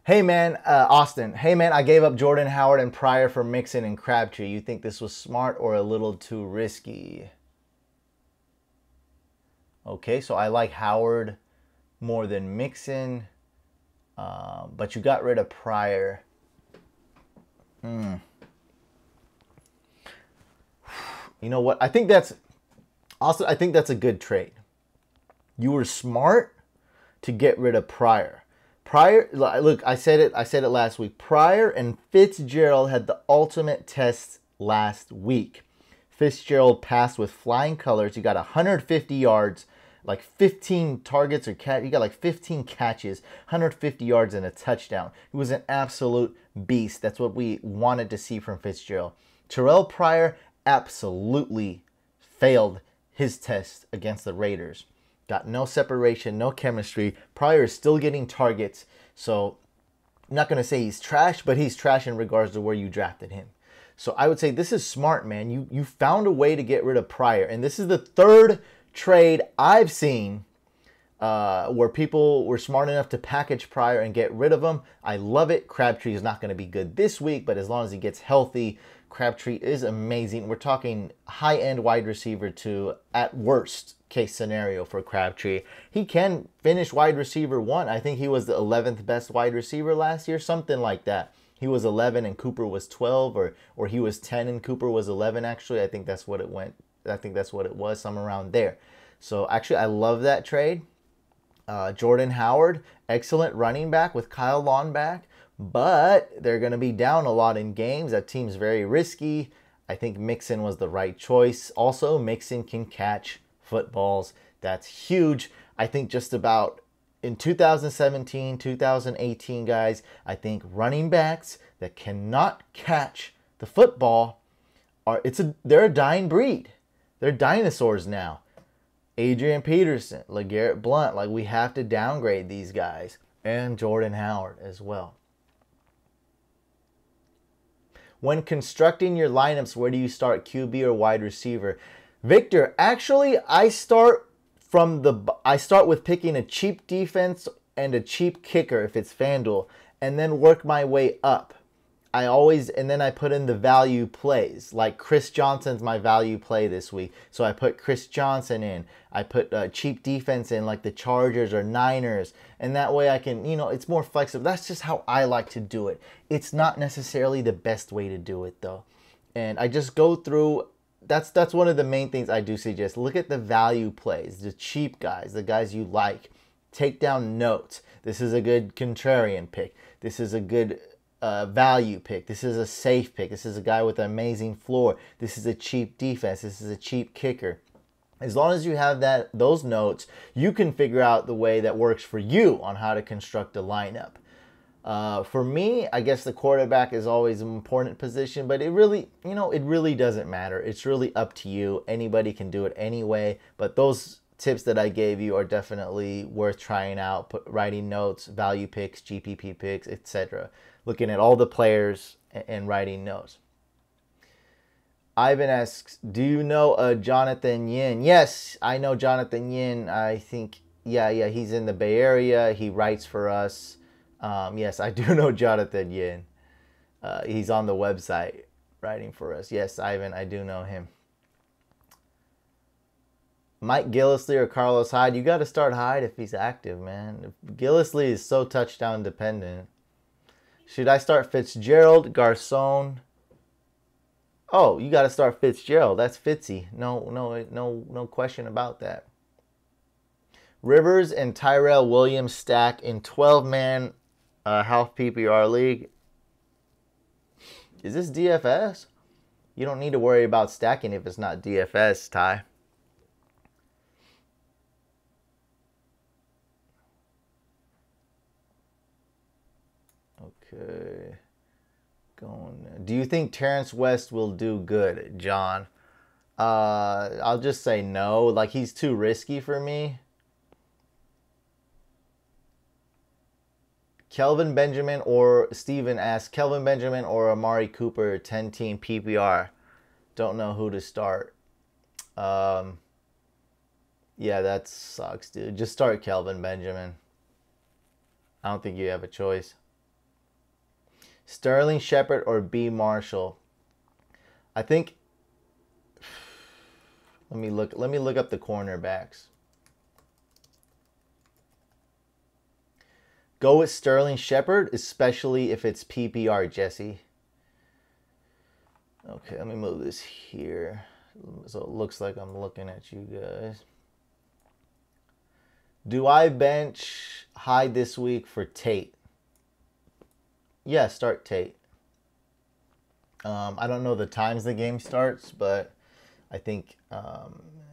Hey man, Austin. Hey man, I gave up Jordan Howard and Pryor for Mixon and Crabtree. You think this was smart or a little too risky? Okay, so I like Howard more than Mixon. But you got rid of Pryor. You know what? I think that's a good trade. You were smart to get rid of Pryor. Look, I said it last week. Pryor and Fitzgerald had the ultimate test last week. Fitzgerald passed with flying colors. He got 150 yards, like 15 targets he got like 15 catches, 150 yards and a touchdown. He was an absolute beast. That's what we wanted to see from Fitzgerald. Terrell Pryor absolutely failed his test against the Raiders. Got no separation, no chemistry. Pryor is still getting targets. So I'm not going to say he's trash, but he's trash in regards to where you drafted him. So I would say this is smart, man. You found a way to get rid of Pryor. And this is the third trade I've seen where people were smart enough to package Pryor and get rid of him. I love it. Crabtree is not going to be good this week, but as long as he gets healthy, Crabtree is amazing. We're talking high-end wide receiver to, at worst case scenario for Crabtree. He can finish wide receiver 1. I think he was the 11th best wide receiver last year, something like that. He was 11 and Cooper was 12, or he was 10 and Cooper was 11 actually. I think that's what it went. I think that's what it was, somewhere around there. So actually I love that trade. Jordan Howard, excellent running back with Kyle Long back, but they're going to be down a lot in games. That team's very risky. I think Mixon was the right choice. Also, Mixon can catch footballs. That's huge. I think just about in 2017, 2018, guys, I think running backs that cannot catch the football they're a dying breed. They're dinosaurs now. Adrian Peterson, LeGarrette Blount, like we have to downgrade these guys, and Jordan Howard as well. When constructing your lineups, where do you start, QB or wide receiver? Victor, actually, I start with picking a cheap defense and a cheap kicker if it's FanDuel, and then work my way up. And then I put in the value plays. Like Chris Johnson's my value play this week, so I put Chris Johnson in. I put cheap defense in, like the Chargers or Niners, and that way I can, it's more flexible. That's just how I like to do it. It's not necessarily the best way to do it though, and I just go through. That's one of the main things I do suggest. Look at the value plays, the cheap guys, the guys you like. Take down notes. This is a good contrarian pick. This is a good value pick. This is a safe pick. This is a guy with an amazing floor. This is a cheap defense. This is a cheap kicker. As long as you have those notes, you can figure out the way that works for you on how to construct a lineup. For me, I guess the quarterback is always an important position, but it really doesn't matter. It's really up to you. Anybody can do it anyway, but those tips that I gave you are definitely worth trying out. Writing notes, value picks, GPP picks, etc. Looking at all the players and writing notes. Ivan asks, do you know Jonathan Yin? Yes, I know Jonathan Yin. I think, yeah, he's in the Bay Area. He writes for us. Yes, I do know Jonathan Yin. He's on the website writing for us. Yes, Ivan, I do know him. Mike Gillisley or Carlos Hyde? You got to start Hyde if he's active, man. Gillisley is so touchdown dependent. Should I start Fitzgerald, Garcon? Oh, you got to start Fitzgerald. That's Fitzy. No question about that. Rivers and Tyrell Williams stack in 12-man half PPR league. Is this DFS? You don't need to worry about stacking if it's not DFS, Ty. Okay. Do you think Terrence West will do good, John? I'll just say no. Like, he's too risky for me. Kelvin Benjamin or Steven asks, Kelvin Benjamin or Amari Cooper, 10-team PPR. Don't know who to start. Yeah, that sucks, dude. Just start Kelvin Benjamin. I don't think you have a choice. Sterling Shepard or B. Marshall? I think. Let me look up the cornerbacks. Go with Sterling Shepard, especially if it's PPR, Jesse. Okay, let me move this here so it looks like I'm looking at you guys. Do I bench Hyde this week for Tate? Yeah, start Tate. I don't know the times the game starts, but I think,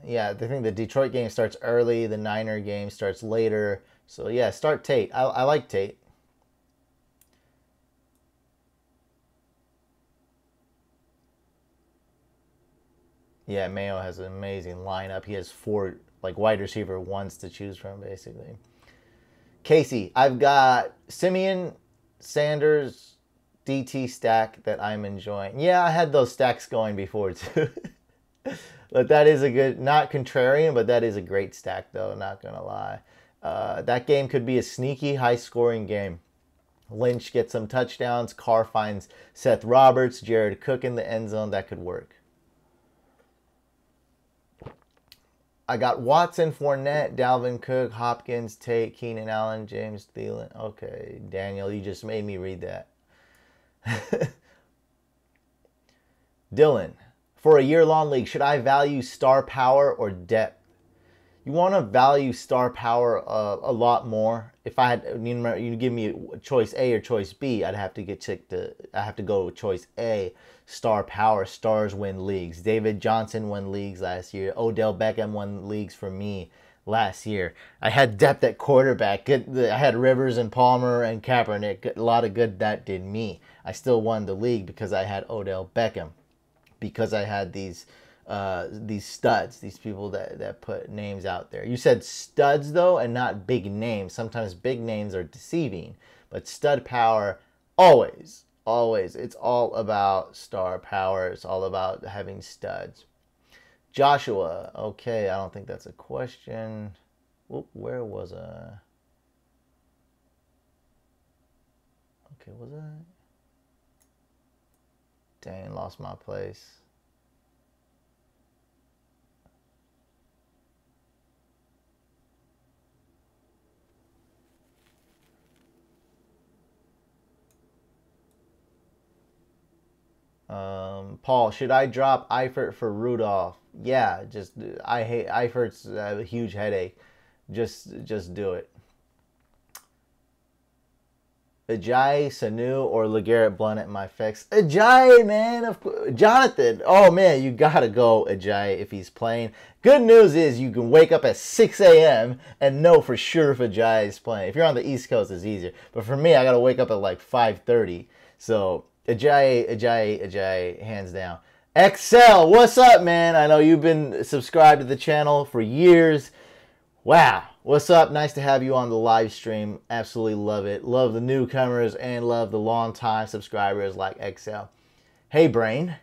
yeah, I think the Detroit game starts early. The Niner game starts later. So, yeah, start Tate. I like Tate. Yeah, Mayo has an amazing lineup. He has 4, like, wide receiver ones to choose from, basically. Casey, I've got Simeon, Sanders, DT stack that I'm enjoying. Yeah, I had those stacks going before too. But that is a good, not contrarian, but that is a great stack though, not gonna lie. That game could be a sneaky high-scoring game. Lynch gets some touchdowns. Carr finds Seth Roberts, Jared Cook in the end zone. That could work. I got Watson, Fournette, Dalvin Cook, Hopkins, Tate, Keenan Allen, James Thielen. Okay, Daniel, you just made me read that. Dylan, for a year-long league, should I value star power or depth? You want to value star power a lot more. If I had, you give me choice A or choice B, I'd have to I have to go with choice A. Star power. Stars win leagues. David Johnson won leagues last year. Odell Beckham won leagues for me last year. I had depth at quarterback. I had Rivers and Palmer and Kaepernick. A lot of good that did me. I still won the league because I had Odell Beckham. Because I had these studs, these people that put names out there. You said studs though, and not big names. Sometimes big names are deceiving, but stud power, always. It's all about star power. It's all about having studs. Joshua, okay, I don't think that's a question. Oop, where was I? Okay, was I? Dang, lost my place. Paul, should I drop Eifert for Rudolph? Yeah, I hate Eifert's a huge headache. Just do it. Ajayi, Sanu, or LeGarrette Blount at my fix. Ajayi, man. Jonathan. Oh, man, you got to go Ajayi if he's playing. Good news is you can wake up at 6 a.m. and know for sure if Ajayi is playing. If you're on the East Coast, it's easier. But for me, I got to wake up at like 5:30. So Ajayi, hands down. Excel, what's up, man? I know you've been subscribed to the channel for years. Wow, what's up? Nice to have you on the live stream. Absolutely love it. Love the newcomers and love the long-time subscribers like Excel. Hey, Brain.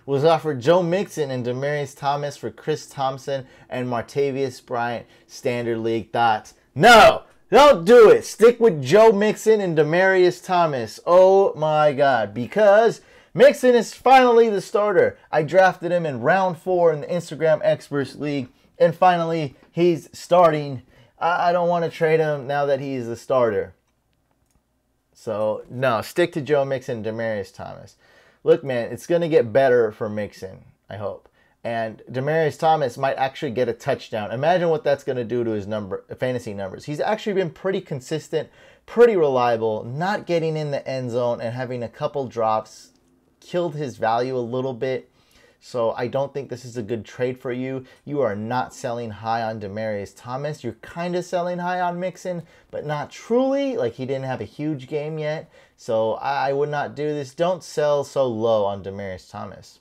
was offered Joe Mixon and Demaryius Thomas for Chris Thompson and Martavius Bryant. Standard League thoughts. No, don't do it. Stick with Joe Mixon and Demaryius Thomas. Oh my God, because Mixon is finally the starter. I drafted him in round 4 in the Instagram Experts League, and finally he's starting. I don't want to trade him now that he's the starter. So, no, stick to Joe Mixon and Demaryius Thomas. Look, man, it's going to get better for Mixon, I hope. And Demaryius Thomas might actually get a touchdown. Imagine what that's going to do to his fantasy numbers. He's actually been pretty consistent, pretty reliable, not getting in the end zone and having a couple drops killed his value a little bit. So I don't think this is a good trade for you. You are not selling high on Demaryius Thomas. You're kind of selling high on Mixon, but not truly. Like, he didn't have a huge game yet. So I would not do this. Don't sell so low on Demaryius Thomas.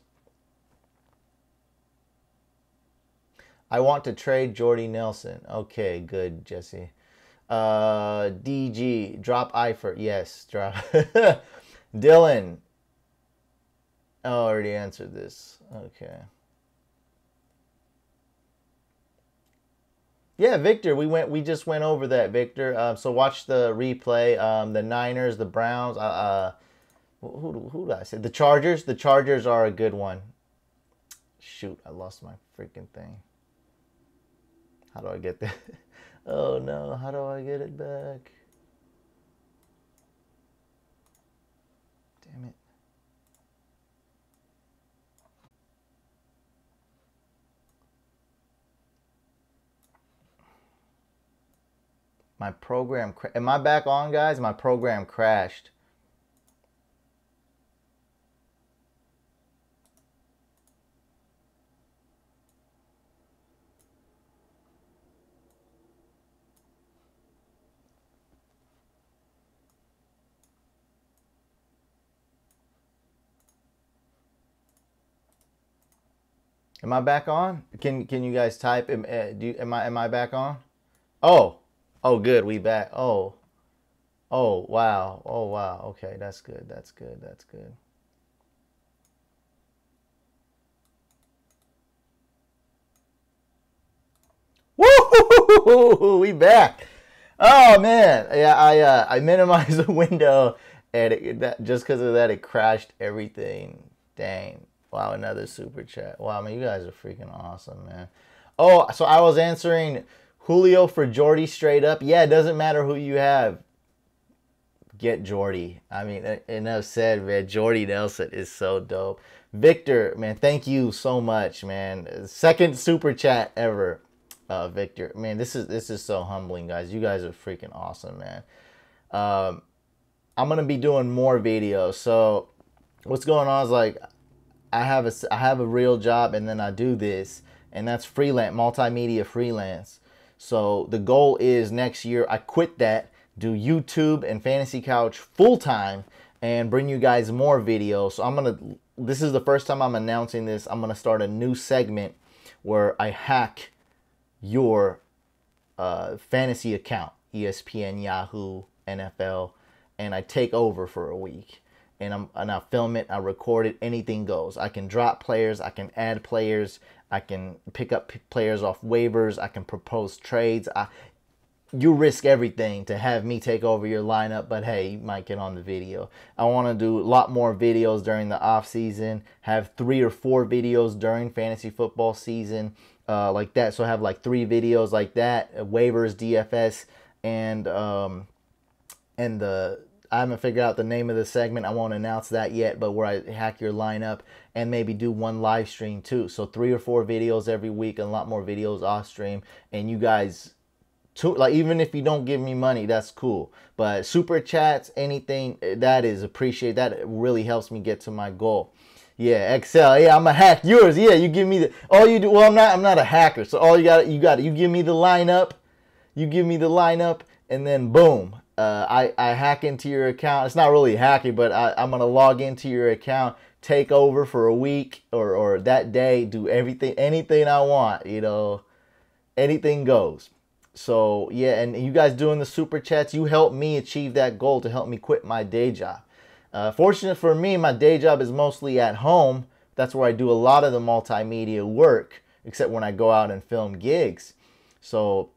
I want to trade Jordy Nelson. Okay, good, Jesse. DG, drop Eifert. Yes, drop. Dylan. Oh, I already answered this. Okay. Yeah, Victor, we just went over that, Victor. So watch the replay. The Niners, the Browns. Who did I say? The Chargers. The Chargers are a good one. Shoot, I lost my freaking thing. How do I get that? Oh no, how do I get it back? Damn it. My program, am I back on, guys? My program crashed. Am I back on? Can you guys type? Am I back on? Oh, good. We back. Oh, wow. Oh, wow. Okay, that's good. That's good. That's good. Woo! We back. Oh man, yeah. I minimized the window, and just because of that, it crashed everything. Dang. Wow, another super chat. Wow, man, you guys are freaking awesome, man. Oh, so I was answering Julio for Jordy straight up. Yeah, it doesn't matter who you have. Get Jordy. I mean, enough said, man. Jordy Nelson is so dope. Victor, man, thank you so much, man. Second super chat ever, Victor. Man, this is so humbling, guys. You guys are freaking awesome, man. I'm gonna be doing more videos. So what's going on is, like, I have a real job, and then I do this, and that's freelance, multimedia freelance. So the goal is next year I quit that, do YouTube and Fantasy Couch full time, and bring you guys more videos. So this is the first time I'm announcing this. I'm gonna start a new segment where I hack your fantasy account, ESPN, Yahoo, NFL, and I take over for a week. And I film it, I record it, anything goes. I can drop players, I can add players, I can pick up players off waivers, I can propose trades. You risk everything to have me take over your lineup, but hey, you might get on the video. I want to do a lot more videos during the off season, have 3 or 4 videos during fantasy football season, like that. So I have like 3 videos like that, waivers, DFS, and I haven't figured out the name of the segment. I won't announce that yet, but where I hack your lineup and maybe do one live stream too. So 3 or 4 videos every week and a lot more videos off stream. And you guys, like, even if you don't give me money, that's cool. But super chats, anything, that is appreciated. That really helps me get to my goal. Yeah, Excel. Yeah, I'm gonna hack yours. Yeah, you give me the all you do. Well, I'm not a hacker. So all you give me the lineup. You give me the lineup, and then boom. I hack into your account. It's not really hacking, but I'm going to log into your account, take over for a week or that day, do anything I want, you know, anything goes. So, yeah, and you guys doing the super chats, you help me achieve that goal to help me quit my day job. Fortunate for me, my day job is mostly at home, That's where I do a lot of the multimedia work, except when I go out and film gigs. So,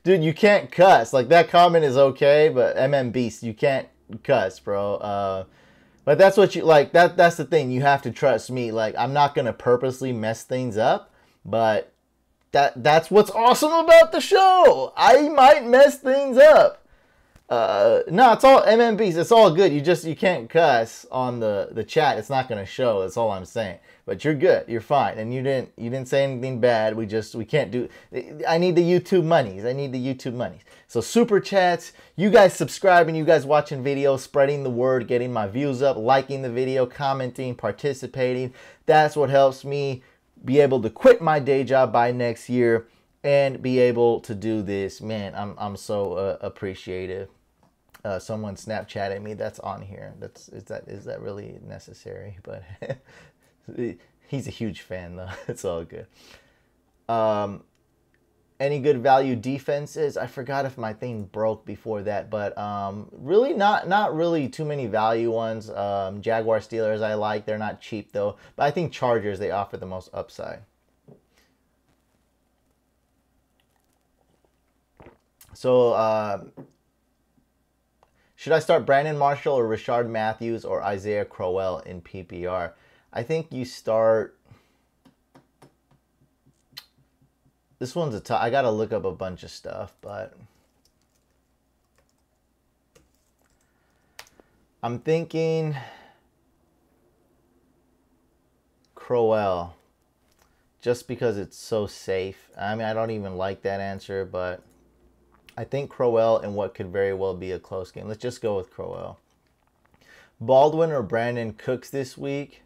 dude, you can't cuss. Like, that comment is okay, but Beast, you can't cuss, bro. But that's what you like. That's the thing. You have to trust me. Like, I'm not gonna purposely mess things up, but that's what's awesome about the show. I might mess things up. No, it's all MMBs. It's all good. You can't cuss on the chat. It's not gonna show. That's all I'm saying. But you're good. You're fine. And you didn't say anything bad. We can't do. I need the YouTube monies. So super chats. You guys subscribing. You guys watching videos, spreading the word, getting my views up, liking the video, commenting, participating. That's what helps me be able to quit my day job by next year and be able to do this. Man, I'm so appreciative. Someone Snapchatted me. That's on here. Is that really necessary? But he's a huge fan though. It's all good. Any good value defenses? I forgot if my thing broke before that, but really not really too many value ones. Jaguar Steelers I like. They're not cheap though. But I think Chargers, they offer the most upside. So should I start Brandon Marshall or Rashard Matthews or Isaiah Crowell in PPR? I think you start... This one's a tough... I got to look up a bunch of stuff, but... I'm thinking... Crowell. Just because it's so safe. I mean, I don't even like that answer, but... I think Crowell in what could very well be a close game. Let's just go with Crowell. Baldwin or Brandon Cooks this week?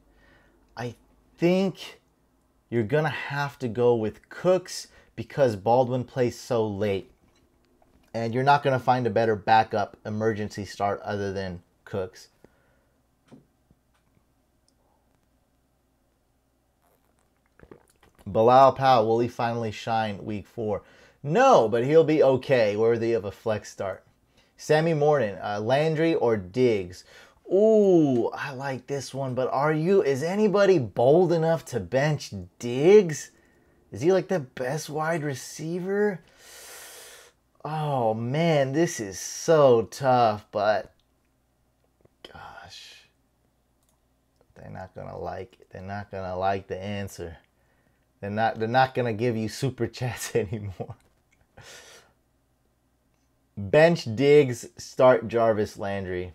I think you're going to have to go with Cooks because Baldwin plays so late. And you're not going to find a better backup emergency start other than Cooks. Bilal Powell, will he finally shine week 4? No, but he'll be okay, worthy of a flex start. Sammy Morton, Landry or Diggs? Ooh, I like this one, but is anybody bold enough to bench Diggs? Is he like the best wide receiver? Oh man, this is so tough, but gosh, they're not gonna like the answer. They're not gonna give you super chats anymore. Bench Diggs, start Jarvis Landry.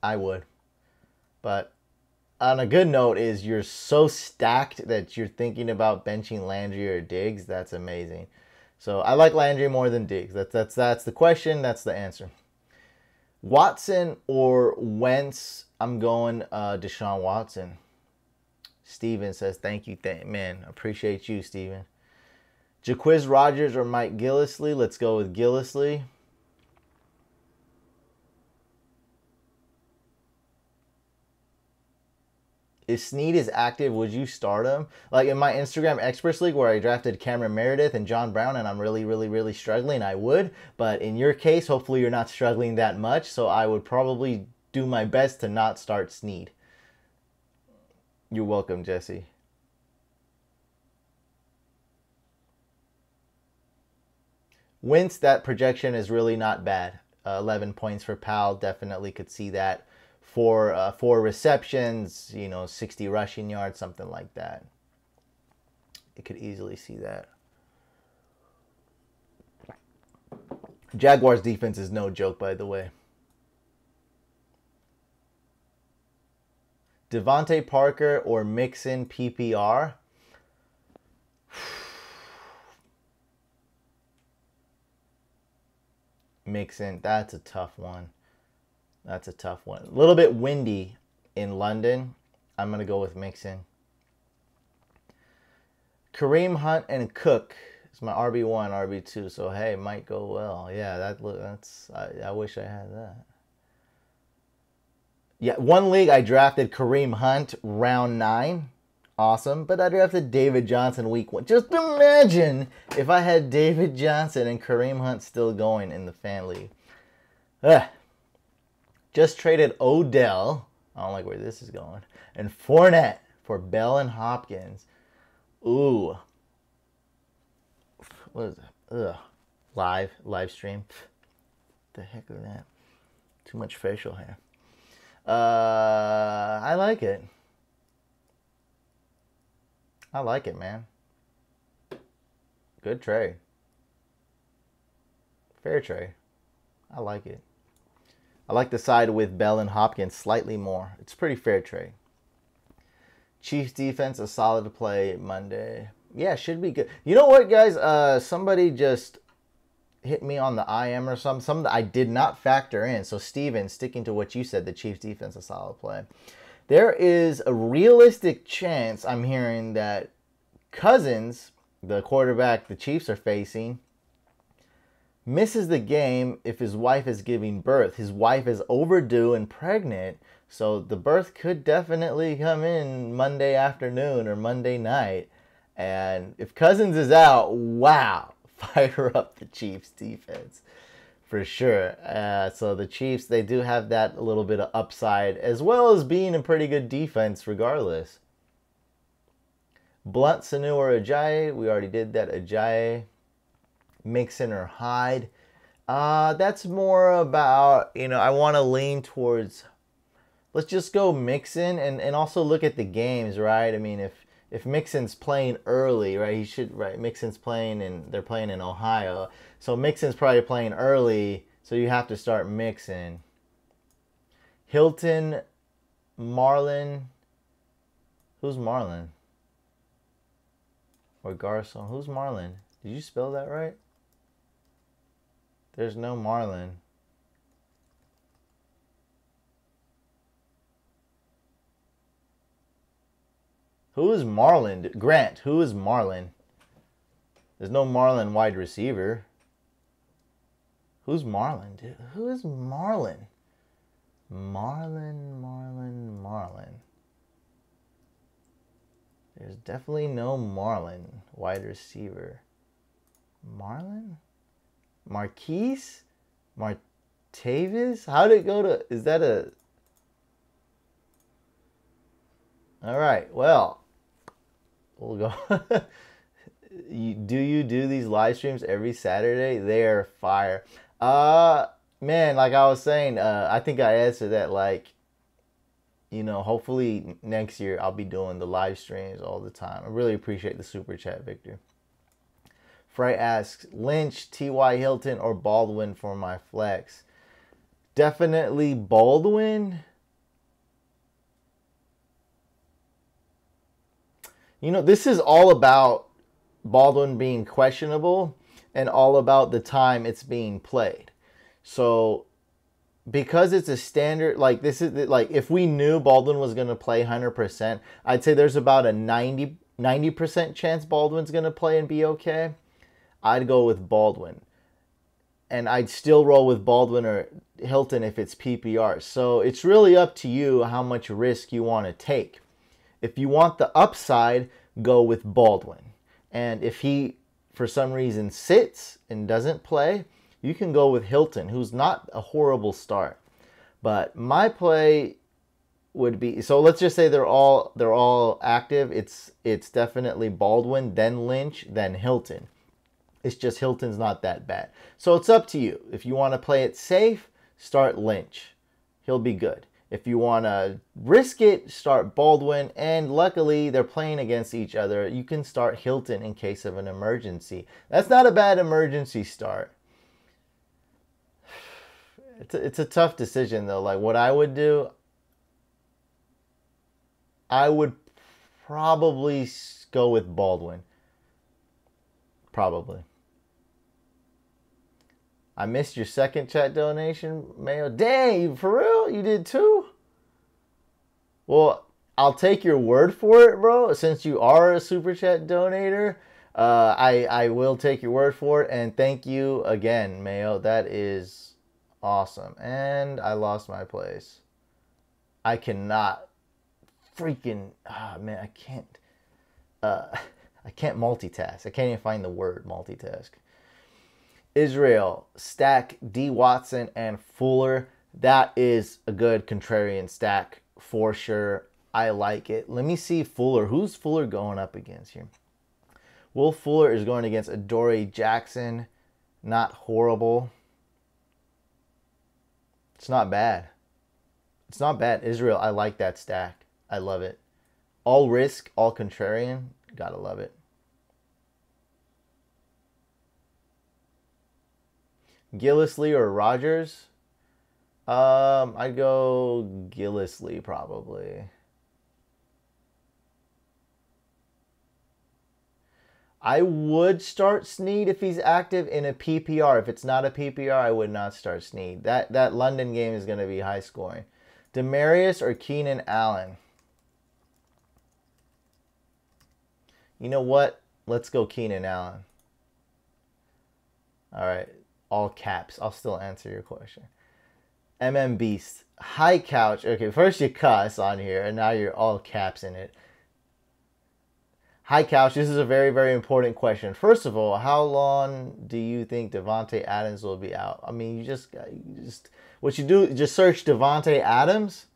I would. But on a good note is you're so stacked that you're thinking about benching Landry or Diggs. That's amazing. So I like Landry more than Diggs. That's the question. That's the answer. Watson or Wentz? I'm going Deshaun Watson. Steven says, thank you. Man, appreciate you, Steven. Jaquiz Rogers or Mike Gillislee? Let's go with Gillislee. If Snead is active, would you start him? Like in my Instagram Experts League where I drafted Cameron Meredith and John Brown and I'm really struggling, I would. But in your case, hopefully you're not struggling that much. So I would probably do my best to not start Snead. You're welcome, Jesse. Wentz, that projection is really not bad. 11 points for Powell. Definitely could see that. 4 receptions, 60 rushing yards, something like that. It could easily see that. Jaguars defense is no joke, by the way. Devontae Parker or Mixon PPR? Mixon, that's a tough one. That's a tough one. A little bit windy in London. I'm going to go with Mixon. Kareem Hunt and Cook is my RB1, RB2. So, hey, might go well. Yeah, I wish I had that. Yeah, one league I drafted Kareem Hunt round 9. Awesome. But I drafted David Johnson week 1. Just imagine if I had David Johnson and Kareem Hunt still going in the fan league. Just traded Odell I don't like where this is going. And Fournette for Bell and Hopkins. Ooh. What is that? Ugh. Live stream. The heck is that? Too much facial hair. I like it. I like it, man. Good trade. Fair trade. I like it. I like the side with Bell and Hopkins slightly more. It's pretty fair trade. Chiefs defense, a solid play Monday. Yeah, should be good. You know what, guys? Somebody just hit me on the IM or something that I did not factor in. So, Steven, sticking to what you said, the Chiefs defense, a solid play. There is a realistic chance, I'm hearing, that Cousins, the quarterback the Chiefs are facing, misses the game if his wife is giving birth. His wife is overdue and pregnant, so the birth could definitely come in Monday afternoon or Monday night. And if Cousins is out, wow, fire up the Chiefs defense for sure. So the Chiefs, they do have that little bit of upside, as well as being a pretty good defense regardless. Blunt, Sanu, or Ajayi. We already did that. Ajayi. Mixon or Hyde. That's more about, I want to lean towards, let's just go Mixon and also look at the games, right? I mean, if Mixon's playing early, right, he should, right, Mixon's playing and they're playing in Ohio. So Mixon's probably playing early, so you have to start Mixon. Hilton, Marlin. Who's Marlin? Or Garcon. Who's Marlin? Did you spell that right? There's no Marlin. Who is Marlin? Grant, who is Marlin? There's no Marlin wide receiver. Who's Marlin, dude? Who is Marlin? Marlin. There's definitely no Marlin wide receiver. Marlin? Marquise? Martavis? How did it go to... Is that a... All right, well, we'll go... Do you do these live streams every Saturday? They're fire. Man, like I was saying, I think I answered that, like, hopefully next year I'll be doing the live streams all the time. I really appreciate the super chat, Victor. Frey asks, Lynch, T.Y. Hilton, or Baldwin for my flex? Definitely Baldwin. This is all about Baldwin being questionable and all about the time it's being played. So because it's a standard, like this is like if we knew Baldwin was going to play 100%, I'd say there's about a 90% chance Baldwin's going to play and be okay. I'd go with Baldwin. And I'd still roll with Baldwin or Hilton if it's PPR. So it's really up to you how much risk you want to take. If you want the upside, go with Baldwin. And if he, for some reason, sits and doesn't play, you can go with Hilton, who's not a horrible start. But my play would be, so let's just say they're all active. It's definitely Baldwin, then Lynch, then Hilton. It's just Hilton's not that bad. So it's up to you. If you want to play it safe, start Lynch. He'll be good. If you want to risk it, start Baldwin. And luckily, they're playing against each other. You can start Hilton in case of an emergency. That's not a bad emergency start. It's a tough decision, though. Like, what I would do, I would probably go with Baldwin. Probably. I missed your second chat donation, Mayo. Dang, for real? You did too? Well, I'll take your word for it, bro. Since you are a super chat donator, I will take your word for it. And thank you again, Mayo. That is awesome. And I lost my place. I cannot freaking... man, I can't multitask. I can't even find the word multitask. Israel, Stack, D. Watson, and Fuller. That is a good contrarian stack for sure. I like it. Let me see Fuller. Who's Fuller going up against here? Will Fuller is going against Adoree Jackson. Not horrible. It's not bad. It's not bad. Israel, I like that stack. I love it. All risk, all contrarian. Gotta love it. Gillisley or Rogers? I'd go Gillisley probably. I would start Snead if he's active in a PPR. If it's not a PPR, I would not start Snead. That London game is going to be high scoring. Demarius or Keenan Allen? You know what? Let's go Keenan Allen. All right. All caps. I'll still answer your question. MM Beast. High couch. Okay, first you cuss on here, and now you're all caps in it. Hi, Couch. This is a very, very important question. First of all, how long do you think Devontae Adams will be out? I mean, you just what you do, just search Devontae Adams,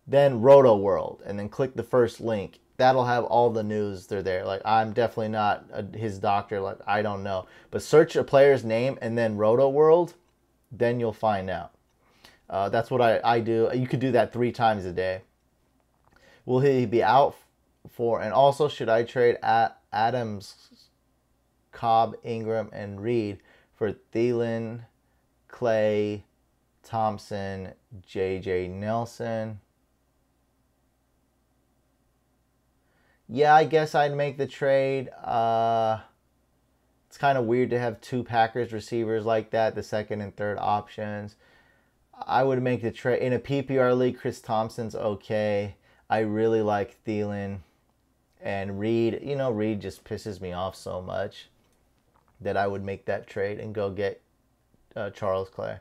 then Roto World, and then click the first link. That'll have all the news. They're there. Like, I'm definitely not his doctor. Like, I don't know. But search a player's name and then Roto World, then you'll find out. That's what I do. You could do that 3 times a day. Will he be out for, and also should I trade Adams, Cobb, Engram, and Reed for Thielen, Clay, Thompson, JJ Nelson? Yeah, I guess I'd make the trade. It's kind of weird to have 2 Packers receivers like that, the second and third options. I would make the trade. In a PPR league, Chris Thompson's okay. I really like Thielen. And Reed, you know, Reed just pisses me off so much that I would make that trade and go get Charles Clay.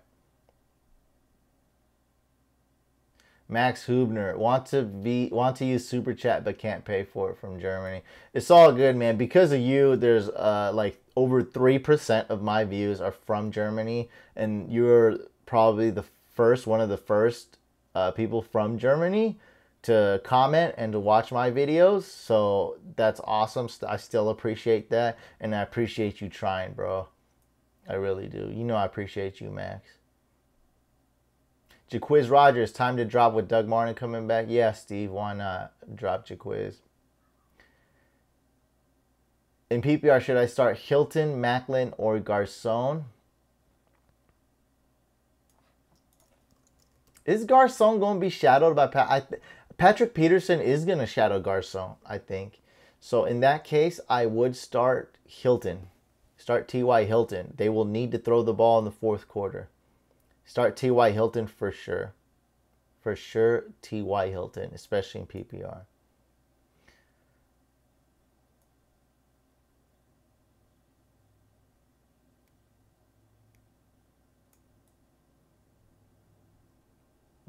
Max Hubner want to use Super Chat but can't pay for it from Germany. It's all good, man. Because of you, there's like over 3% of my views are from Germany, and you're probably one of the first people from Germany to comment and to watch my videos. So that's awesome. I still appreciate that, and I appreciate you trying, bro. I really do. You know I appreciate you, Max. Jaquiz Rogers, time to drop with Doug Martin coming back. Yeah, Steve, why not drop Jaquiz? In PPR, should I start Hilton, Macklin, or Garcon? Is Garcon going to be shadowed by Patrick Peterson is going to shadow Garcon, I think. So in that case, I would start Hilton. Start T.Y. Hilton. They will need to throw the ball in the 4th quarter. Start T.Y. Hilton for sure. For sure, T.Y. Hilton, especially in PPR.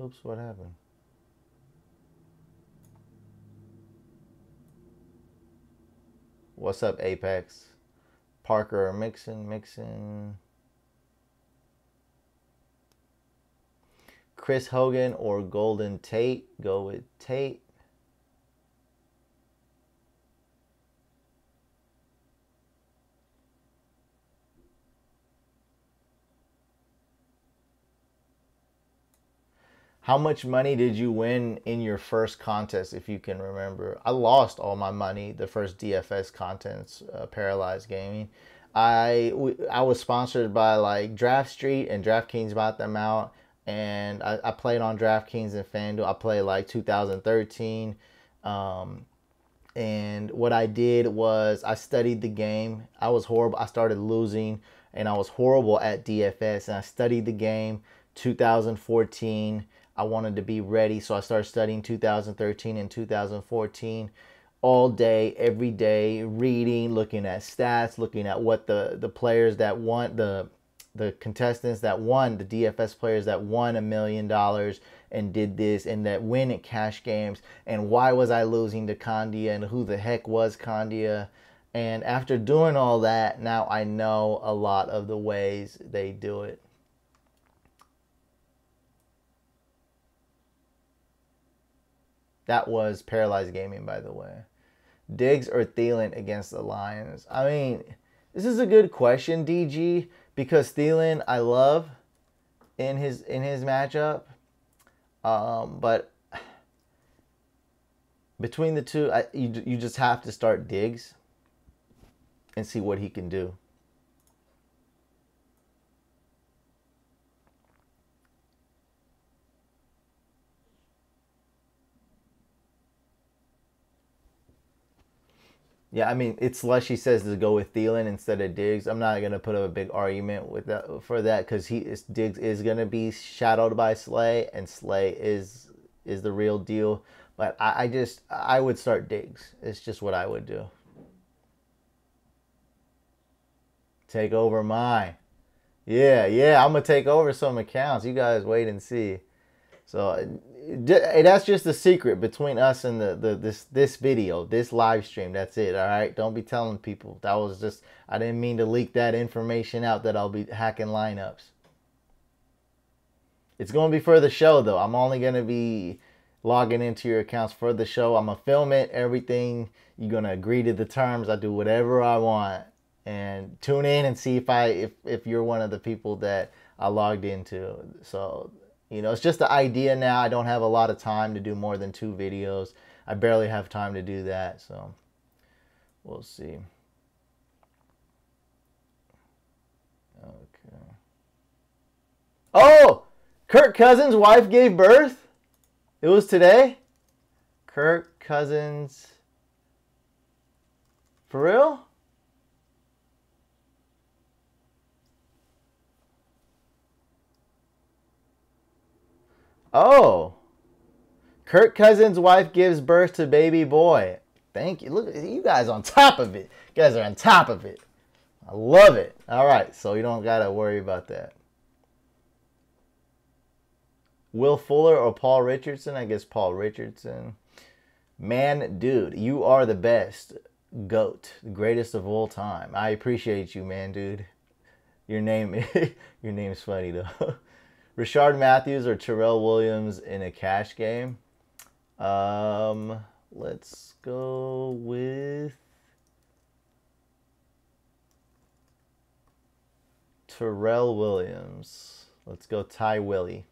Oops, what happened? What's up, Apex? Parker or Mixon. Chris Hogan or Golden Tate? Go with Tate. How much money did you win in your first contest, if you can remember? I lost all my money the first DFS contest, Paralyzed Gaming. I was sponsored by like Draft Street, and DraftKings bought them out. And I played on DraftKings and FanDuel. I played like 2013. And what I did was I studied the game. I was horrible. I started losing, and I was horrible at DFS. And I studied the game 2014. I wanted to be ready, so I started studying 2013 and 2014 all day, every day, reading, looking at stats, looking at what the players that won, the contestants that won, the DFS players that won $1 million and did this and that win at cash games, and why was I losing to Candia, and who the heck was Candia. And after doing all that, now I know a lot of the ways they do it. That was Paralyzed Gaming, by the way. Diggs or Thielen against the Lions? I mean, this is a good question, DG, because Thielen I love in his matchup. But between the two, you just have to start Diggs and see what he can do. Yeah, I mean, it's Slushy says to go with Thielen instead of Diggs. I'm not gonna put up a big argument with that for that because Diggs is gonna be shadowed by Slay, and Slay is the real deal. But I would start Diggs. It's just what I would do. Take over mine. Yeah, I'm gonna take over some accounts. You guys wait and see. So that's just the secret between us and this video, this live stream. That's it. All right, don't be telling people. That was just, I didn't mean to leak that information out that I'll be hacking lineups. It's going to be for the show though. I'm only going to be logging into your accounts for the show. I'm gonna film it, everything. You're gonna agree to the terms. I do whatever I want, and tune in and see if you're one of the people that I logged into. So. You know, it's just the idea now. I don't have a lot of time to do more than 2 videos. I barely have time to do that, so we'll see. Okay. Oh! Kirk Cousins' wife gave birth? It was today? Kirk Cousins. For real? Oh, Kirk Cousins' wife gives birth to baby boy. Thank you. Look, you guys on top of it. You guys are on top of it. I love it. All right, so you don't got to worry about that. Will Fuller or Paul Richardson? I guess Paul Richardson. Man, dude, you are the best. GOAT, the greatest of all time. I appreciate you, man, dude. Your name's funny, though. Rashard Matthews or Terrell Williams in a cash game? Let's go with Terrell Williams. Let's go Ty Willie.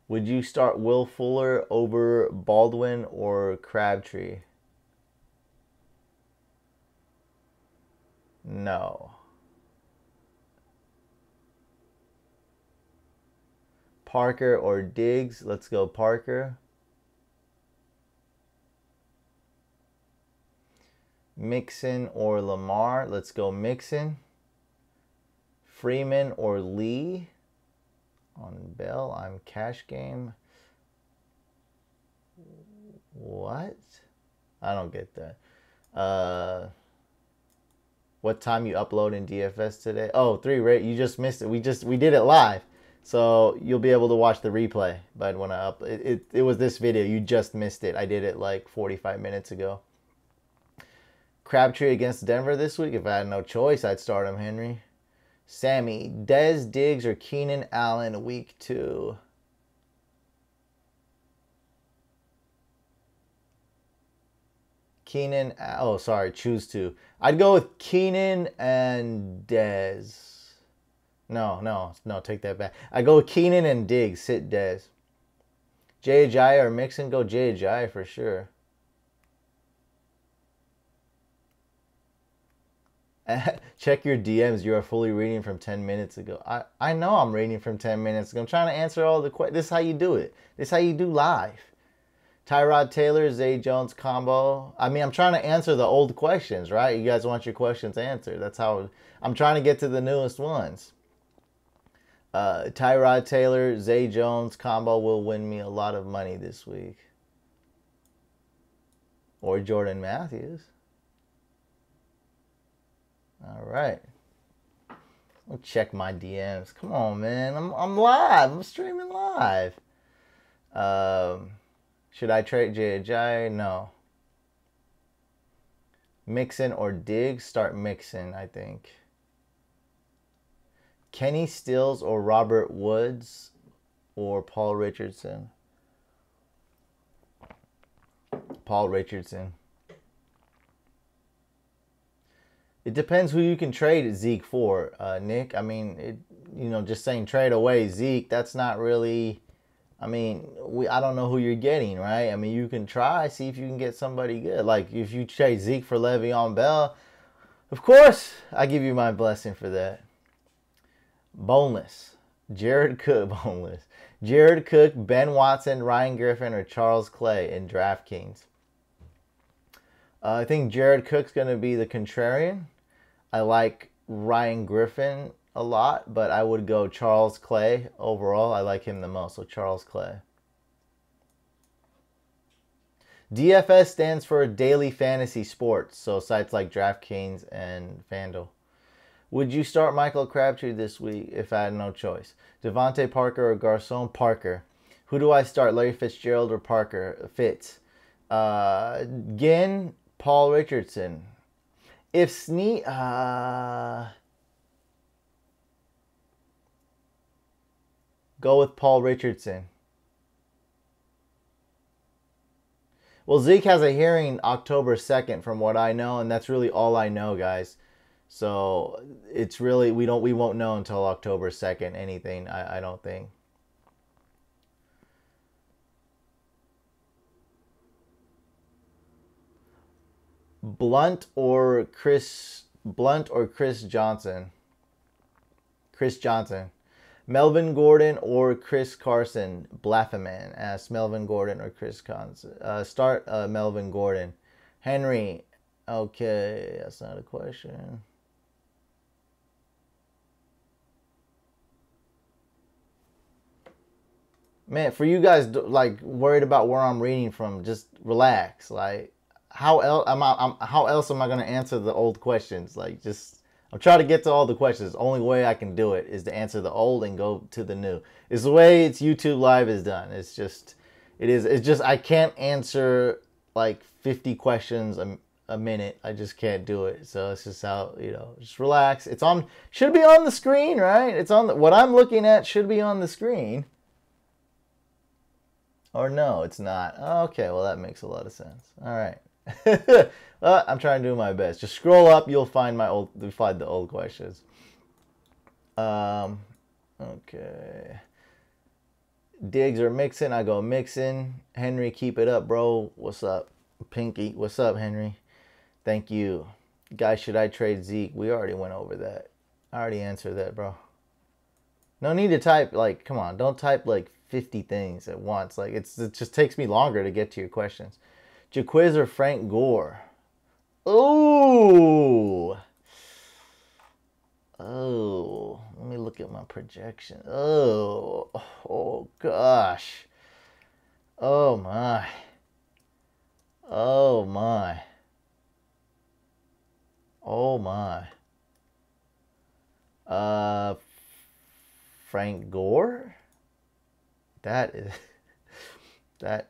Would you start Will Fuller over Baldwin or Crabtree? No. Parker or Diggs? Let's go Parker. Mixon or Lamar? Let's go Mixon. Freeman or Lee? On Bell, I'm cash game. What? I don't get that. What time you upload in DFS today? Oh, 3, right? You just missed it. We did it live. So you'll be able to watch the replay. But when I it was this video, you just missed it. I did it like 45 minutes ago. Crabtree against Denver this week. If I had no choice, I'd start him, Henry. Sammy, Dez, Diggs, or Keenan Allen week 2? Keenan, oh, sorry, choose 2. I'd go with Keenan and Dez. No, take that back. I go with Keenan and Diggs, sit Dez. Jay Ajayi or Mixon, go Jay Ajayi for sure. Check your DMs. You are fully reading from 10 minutes ago. I know I'm reading from 10 minutes ago. I'm trying to answer all the questions. This is how you do it. This is how you do live. Tyrod Taylor, Zay Jones combo. I mean, I'm trying to answer the old questions, right? You guys want your questions answered. That's how I'm trying to get to the newest ones. Tyrod Taylor, Zay Jones combo will win me a lot of money this week. Or Jordan Matthews. All right. I'll check my DMs. Come on, man. I'm live. I'm streaming live. Should I trade Jay Ajayi? No. Mixon or Diggs? Start Mixon, I think. Kenny Stills or Robert Woods or Paul Richardson? Paul Richardson. It depends who you can trade Zeke for, Nick. I mean, just saying trade away Zeke, that's not really... I mean, I don't know who you're getting, right? I mean, you can try, see if you can get somebody good. Like, if you trade Zeke for Le'Veon Bell, of course, I give you my blessing for that. Boneless. Jared Cook, boneless. Jared Cook, Ben Watson, Ryan Griffin, or Charles Clay in DraftKings. I think Jared Cook's going to be the contrarian. I like Ryan Griffin a lot, but I would go Charles Clay overall. I like him the most, so Charles Clay. DFS stands for Daily Fantasy Sports, so sites like DraftKings and FanDuel. Would you start Michael Crabtree this week if I had no choice? Devontae Parker or Garcon? Parker. Who do I start, Larry Fitzgerald or Parker? Fitz. Ginn, Paul Richardson. If Snead... go with Paul Richardson. Well, Zeke has a hearing October 2nd from what I know, and that's really all I know, guys. So it's really, we won't know until October 2nd anything, I don't think. Blunt or Chris Johnson? Chris Johnson. Melvin Gordon or Chris Carson? Blaffaman asks Melvin Gordon or Chris Carson. Start Melvin Gordon. Henry. Okay, that's not a question. Man, for you guys like worried about where I'm reading from, just relax. Like, how else am I gonna answer the old questions? Like, just I'm trying to get to all the questions. The only way I can do it is to answer the old and go to the new. It's the way it's YouTube Live is done. It's just I can't answer like 50 questions a minute. I just can't do it. So it's just how, just relax. It's on, should be on the screen, right? It's on what I'm looking at should be on the screen. Or no, it's not. Okay, well that makes a lot of sense. All right. Well, I'm trying to do my best. Just scroll up, you'll find the old questions. Okay. Diggs or Mixon? I go Mixon. Henry, keep it up, bro. What's up? Pinky, what's up, Henry? Thank you. Guys, should I trade Zeke? We already went over that. I already answered that, bro. No need to type, like, come on. Don't type, like, 50 things at once. Like, it just takes me longer to get to your questions. Jaquiz or Frank Gore? Oh. Oh. Let me look at my projection. Oh. Oh, gosh. Oh, my. Oh, my. Oh, my. Frank Gore? That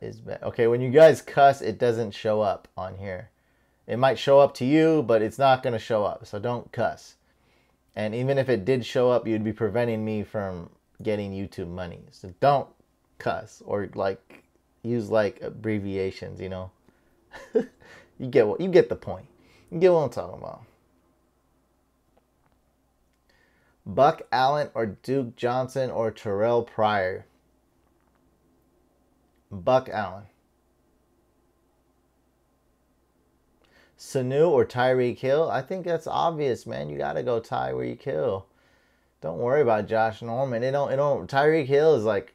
is bad. Okay, when you guys cuss, it doesn't show up on here. It might show up to you, but it's not going to show up. So don't cuss. And even if it did show up, you'd be preventing me from getting YouTube money. So don't cuss or like use like abbreviations, you know. You get the point. You get what I'm talking about. Buck Allen or Duke Johnson or Terrell Pryor? Buck Allen. Sanu or Tyreek Hill? I think that's obvious, man. You gotta go Tyreek Hill. Don't worry about Josh Norman. Tyreek Hill is like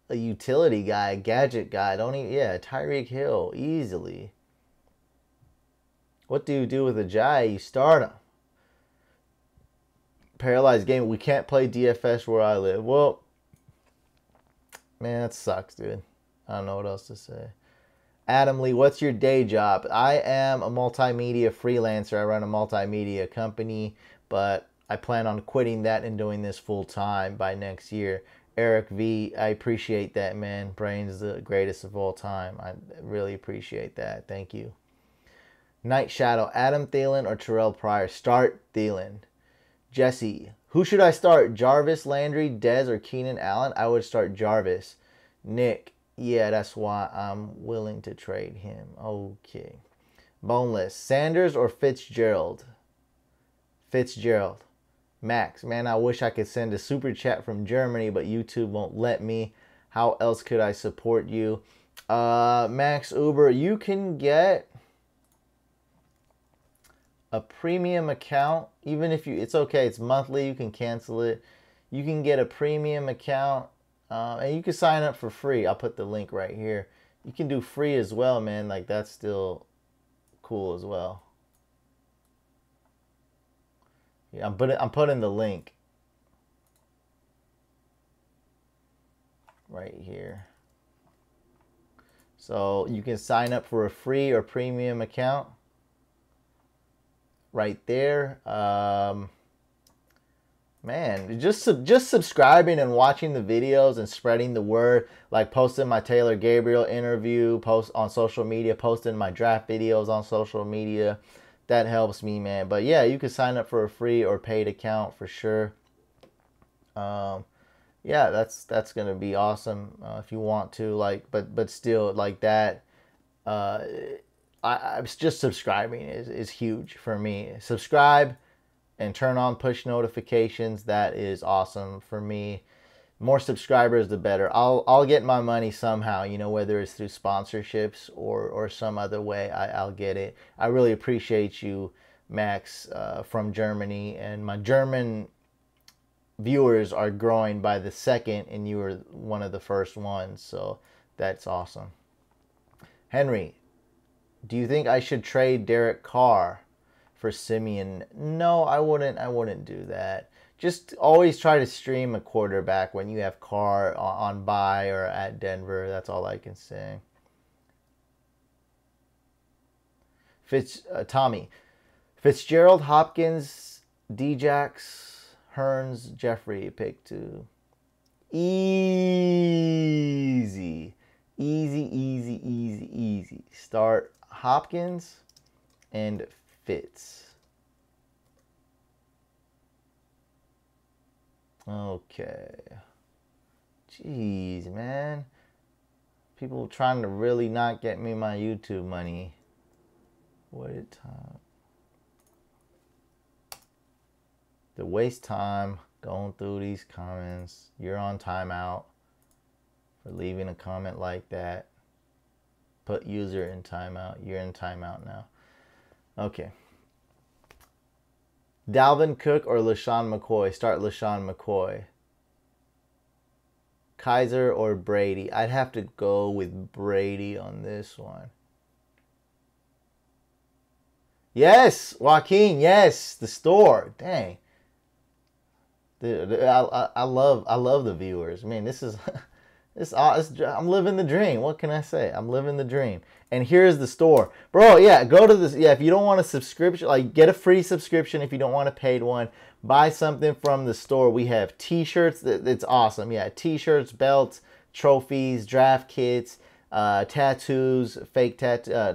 a utility guy, a gadget guy. Tyreek Hill, easily. What do you do with a Jai? You start him. Paralyzed game. We can't play DFS where I live. Well, man, that sucks, dude. I don't know what else to say. Adam Lee, what's your day job? I am a multimedia freelancer. I run a multimedia company, but I plan on quitting that and doing this full time by next year. Eric V, I appreciate that, man. Brain's the greatest of all time. I really appreciate that. Thank you. Night Shadow, Adam Thielen or Terrell Pryor? Start Thielen. Jesse, Who should I start? Jarvis Landry, Dez, or Keenan Allen? I would start Jarvis. Nick, yeah, that's why I'm willing to trade him. Okay. Boneless, Sanders or Fitzgerald? Fitzgerald. Max, man, I wish I could send a super chat from Germany, but YouTube won't let me. How else could I support you? Max Uber, you can get a premium account, even if it's okay, it's monthly, you can cancel it. You can get a premium account, and you can sign up for free. I'll put the link right here. You can do free as well, man. Like, that's still cool as well. Yeah, I'm putting the link right here. So you can sign up for a free or premium account right there. Man, just subscribing and watching the videos and spreading the word, like posting my Taylor Gabriel interview, post on social media, posting my draft videos on social media. That helps me, man. But yeah, you can sign up for a free or paid account for sure. Yeah, that's gonna be awesome if you want to, like, but still, like, that. I just subscribing is huge for me. Subscribe and turn on push notifications. That is awesome for me. More subscribers, the better. I'll get my money somehow, you know, whether it's through sponsorships or some other way. I'll get it. I really appreciate you, Max, from Germany, and my German viewers are growing by the second, and you were one of the first ones, so that's awesome. Henry, do you think I should trade Derek Carr for Simeon? No, I wouldn't do that. Just always try to stream a quarterback when you have Carr on bye or at Denver. That's all I can say. Tommy, Fitzgerald, Hopkins, Djax, Hearns, Jeffrey, pick 2. Easy. Start Hopkins and Fitz. Okay. Jeez, man. People trying to really not get me my YouTube money. Wait time. To waste time going through these comments. You're on timeout for leaving a comment like that. Put user in timeout. You're in timeout now. Okay. Dalvin Cook or LaShawn McCoy? Start LaShawn McCoy. Kaiser or Brady? I'd have to go with Brady on this one. Yes, Joaquin. Yes, the store. Dang. Dude, I love the viewers. Man, this is I'm living the dream. What can I say? I'm living the dream. And here's the store, bro. Yeah, go to this. Yeah, if you don't want a subscription, like, get a free subscription. If you don't want a paid one, buy something from the store. We have T-shirts. It's awesome. Yeah, T-shirts, belts, trophies, draft kits, tattoos, fake tattoo,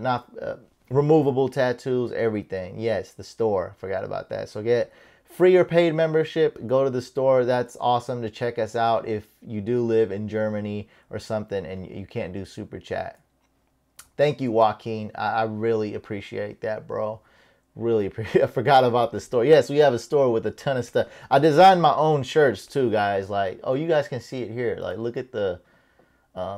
removable tattoos, everything. Yes, the store. Forgot about that. So get free or paid membership. Go to the store. That's awesome to check us out if you do live in Germany or something and you can't do super chat. Thank you, Joaquin. I really appreciate that, bro. Really appreciate. I forgot about the store. Yes, we have a store with a ton of stuff. I designed my own shirts too, guys. Like, oh, you guys can see it here. Like, look at the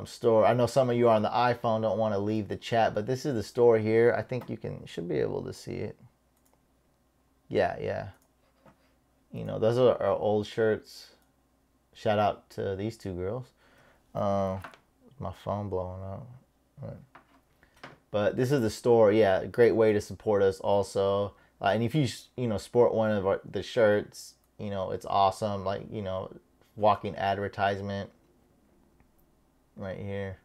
store. I know some of you on the iPhone don't want to leave the chat, but this is the store here. I think you should be able to see it. Yeah. You know, those are our old shirts. Shout out to these two girls. My phone blowing up. But this is the store. Yeah, great way to support us also. And if you sport one of the shirts, it's awesome. Like, walking advertisement right here.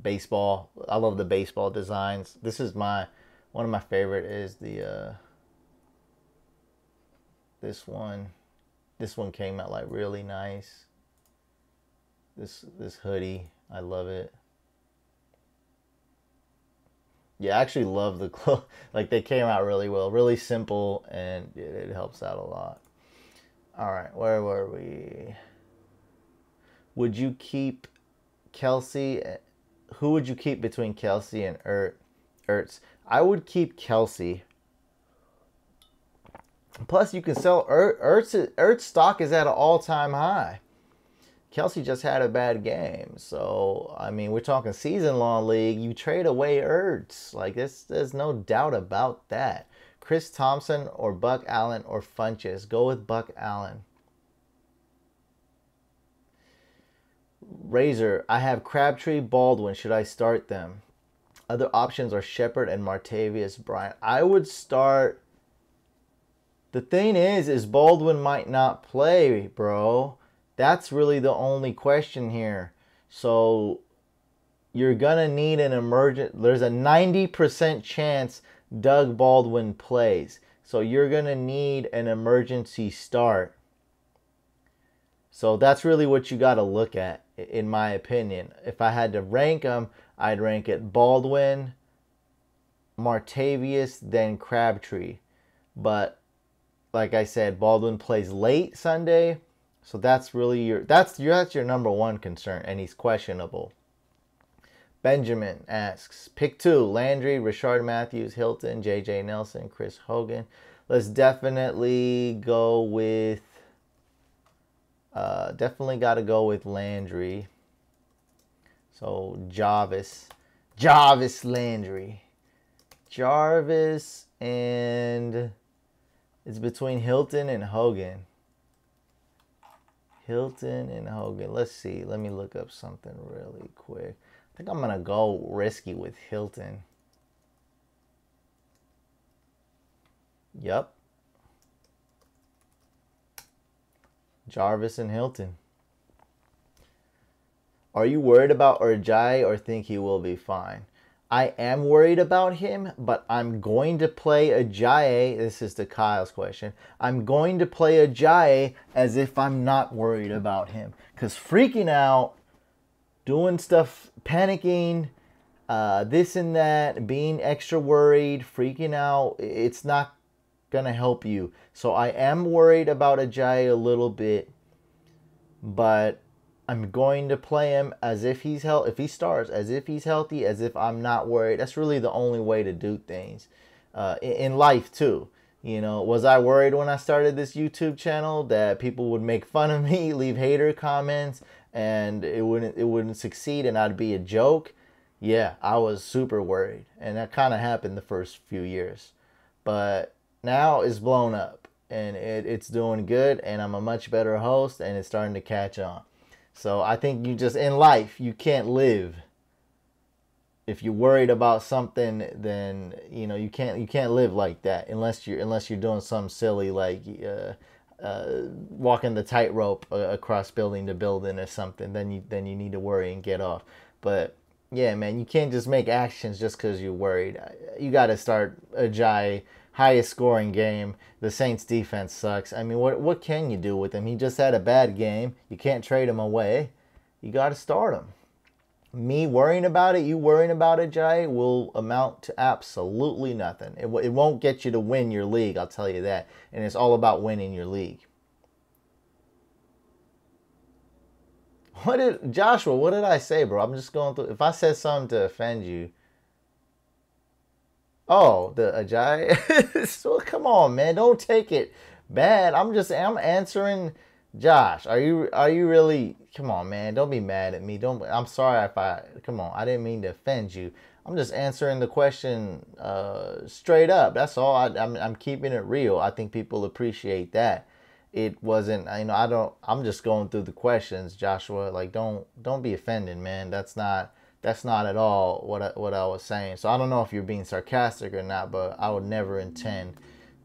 Baseball. I love the baseball designs. This is one of my favorite is the this one. This one came out like really nice. This hoodie, I love it. Yeah, I actually love the clothes. Like, they came out really well. Really simple, and it helps out a lot. All right, where were we? Would you keep Kelsey? Who would you keep between Kelsey and Ertz? I would keep Kelsey. Plus, you can sell Ertz stock is at an all-time high. Kelsey just had a bad game. So, I mean, we're talking season-long league. You trade away Ertz. Like, there's no doubt about that. Chris Thompson or Buck Allen or Funches. Go with Buck Allen. Razor, I have Crabtree, Baldwin. Should I start them? Other options are Shepard and Martavius Bryant. I would start... The thing is Baldwin might not play, bro. That's really the only question here. So you're going to need an emergent... There's a 90% chance Doug Baldwin plays. So you're going to need an emergency start. So that's really what you got to look at, in my opinion. If I had to rank them, I'd rank it Baldwin, Martavius, then Crabtree. But like I said, Baldwin plays late Sunday, so that's really your number one concern, and he's questionable. Benjamin asks, pick 2, Landry, Rashard Matthews, Hilton, J.J. Nelson, Chris Hogan. Let's definitely go with, definitely got to go with Landry. So Jarvis Landry. Jarvis, and it's between Hilton and Hogan. Let's see. Let me look up something really quick. I think I'm going to go risky with Hilton. Yep. Jarvis and Hilton. Are you worried about Urjai or think he will be fine? I am worried about him, but I'm going to play Ajayi. This is to Kyle's question. I'm going to play Ajayi as if I'm not worried about him. Because freaking out, doing stuff, panicking, this and that, being extra worried, freaking out, it's not going to help you. So I am worried about Ajayi a little bit, but I'm going to play him as if he's if he starts, as if he's healthy, as if I'm not worried. That's really the only way to do things in life too. You know, was I worried when I started this YouTube channel that people would make fun of me, leave hater comments, and it wouldn't succeed and I'd be a joke? Yeah, I was super worried, and that kind of happened the first few years. But now it's blown up, and it's doing good, and I'm a much better host, and it's starting to catch on. So I think you just, in life, you can't live. If you're worried about something, then you know you can't live like that unless you're doing something silly like walking the tightrope across building to building or something. Then you need to worry and get off. But yeah, man, you can't just make actions just because you're worried. You got to start Ajayi. Highest scoring game. The Saints defense sucks. I mean, what can you do with him? He just had a bad game. You can't trade him away. You got to start him. Me worrying about it, you worrying about it, Jay, will amount to absolutely nothing. It won't get you to win your league, I'll tell you that. And it's all about winning your league. Joshua, what did I say, bro? I'm just going through. If I said something to offend you. Oh, the Ajayi. So come on, man. Don't take it bad. I'm answering Josh. Are you really? Come on, man. Don't be mad at me. I'm sorry if come on. I didn't mean to offend you. I'm just answering the question straight up. That's all. I'm keeping it real. I think people appreciate that. It wasn't, I'm just going through the questions, Joshua. Like, don't be offended, man. That's not at all what I was saying. So I don't know if you're being sarcastic or not, but I would never intend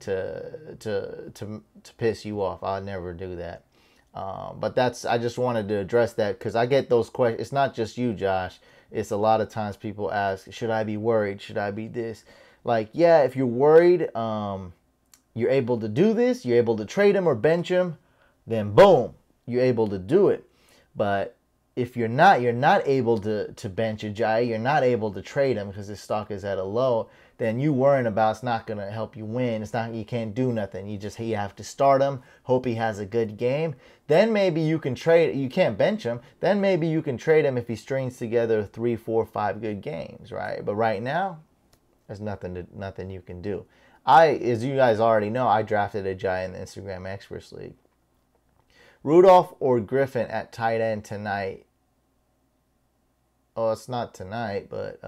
to piss you off. I'd never do that. But I just wanted to address that because I get those questions. It's not just you, Josh. It's a lot of times people ask, should I be worried? Should I be this? Like, yeah, if you're worried, you're able to do this, you're able to trade him or bench him, then boom, you're able to do it. But if you're not able to bench Ajayi, you're not able to trade him because his stock is at a low, then you worrying about it's not going to help you win. It's not, you can't do nothing. You have to start him, hope he has a good game. Then maybe you can trade. You can't bench him. Then maybe you can trade him if he strings together 3, 4, 5 good games, right? But right now, there's nothing you can do. As you guys already know, I drafted Ajayi in the Instagram Experts League. Rudolph or Griffin at tight end tonight. Oh, it's not tonight, but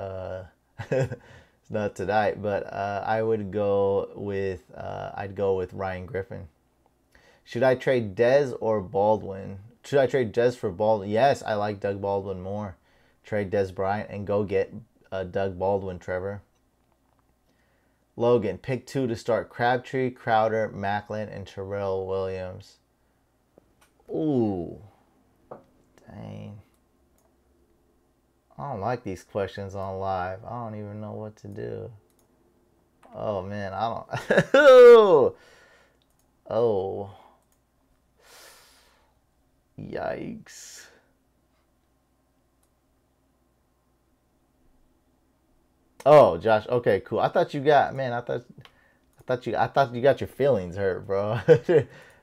it's not tonight. But I would go with I'd go with Ryan Griffin. Should I trade Dez or Baldwin? Should I trade Dez for Baldwin? Yes, I like Doug Baldwin more. Trade Dez Bryant and go get Doug Baldwin, Trevor. Logan, pick 2 to start: Crabtree, Crowder, Macklin, and Terrell Williams. Ooh, dang. I don't like these questions on live. I don't even know what to do. Oh, man, I don't. Oh. Yikes. Oh, Josh. Okay, cool. I thought you got, man, I thought you got your feelings hurt, bro.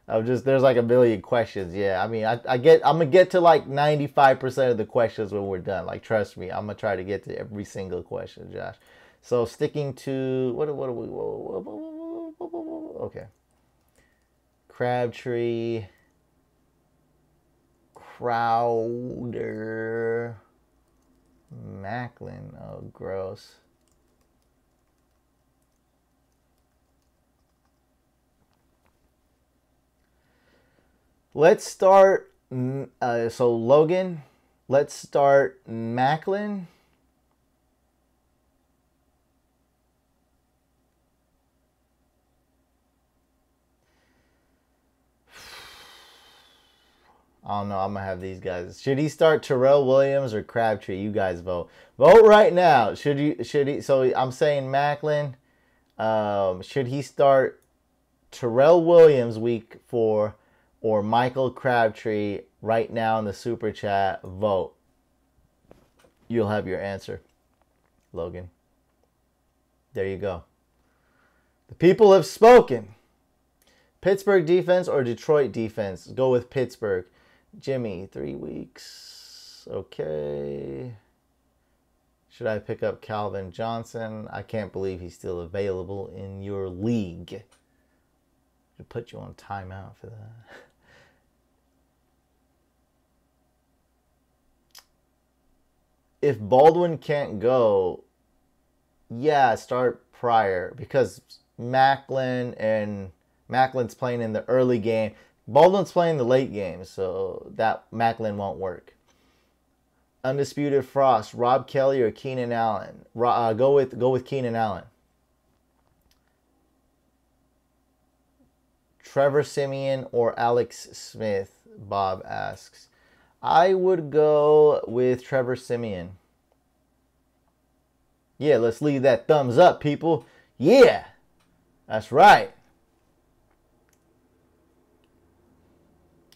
There's like a million questions. Yeah, I mean, I'm gonna get to like 95% of the questions when we're done. Like, trust me, I'm gonna try to get to every single question, Josh. So sticking to what are we? Okay. Crabtree, Crowder, Macklin. Oh, gross. Let's start, so Logan, let's start Macklin. I don't know, I'm going to have these guys. Should he start Terrell Williams or Crabtree? You guys vote. Vote right now. Should he, so I'm saying Macklin. Should he start Terrell Williams week 4? Or Michael Crabtree? Right now in the super chat, vote. You'll have your answer, Logan. There you go. The people have spoken. Pittsburgh defense or Detroit defense? Go with Pittsburgh. Jimmy, 3 weeks. Okay. Should I pick up Calvin Johnson? I can't believe he's still available in your league. Should put you on timeout for that. If Baldwin can't go, yeah, start Pryor because Macklin's playing in the early game. Baldwin's playing the late game, so that Macklin won't work. Undisputed Frost, Rob Kelly or Keenan Allen? Go with Keenan Allen. Trevor Siemian or Alex Smith? Bob asks. I would go with Trevor Siemian. Yeah, let's leave that thumbs up, people. Yeah, that's right.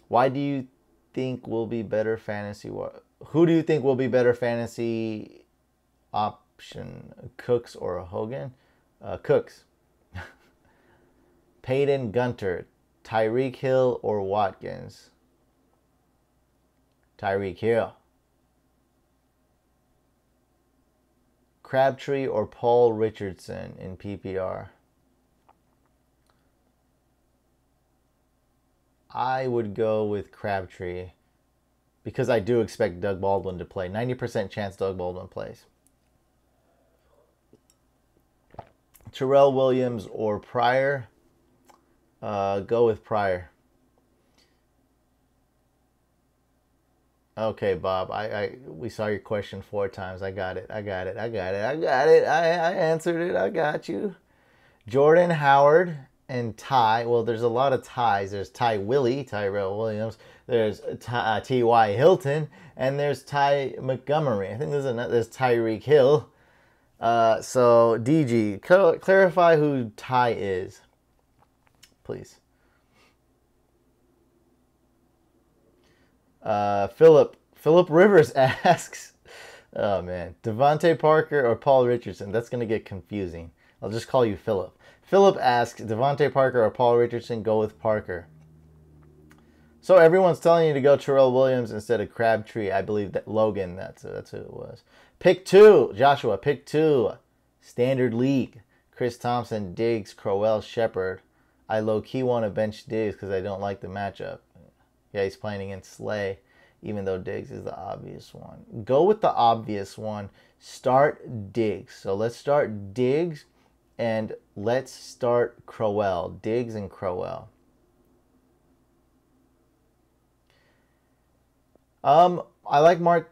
Why do you think will be better fantasy? Who do you think will be better fantasy option? Cooks or Hogan? Cooks. Peyton Gunter, Tyreek Hill or Watkins? Tyreek Hill. Crabtree or Paul Richardson in PPR? I would go with Crabtree because I do expect Doug Baldwin to play. 90% chance Doug Baldwin plays. Terrell Williams or Pryor? Go with Pryor. Okay, Bob. We saw your question 4 times. I got it. I answered it. I got you. Jordan Howard and Ty. Well, there's a lot of ties. There's Ty Willie, Tyrell Williams. There's T.Y. Hilton, and there's Ty Montgomery. I think there's Tyreek Hill. So DG, clarify who Ty is, please. Philip Rivers asks, oh man, Devontae Parker or Paul Richardson? That's going to get confusing. I'll just call you Philip. Philip asks, Devontae Parker or Paul Richardson? Go with Parker. So everyone's telling you to go Terrell Williams instead of Crabtree. I believe that Logan, that's who it was. Pick 2, Joshua, pick 2. Standard League. Chris Thompson, Diggs, Crowell, Shepard. I low-key want to bench Diggs because I don't like the matchup. Yeah, he's playing against Slay, even though Diggs is the obvious one. Go with the obvious one. Start Diggs. So let's start Diggs and let's start Crowell. Diggs and Crowell. I like Mark.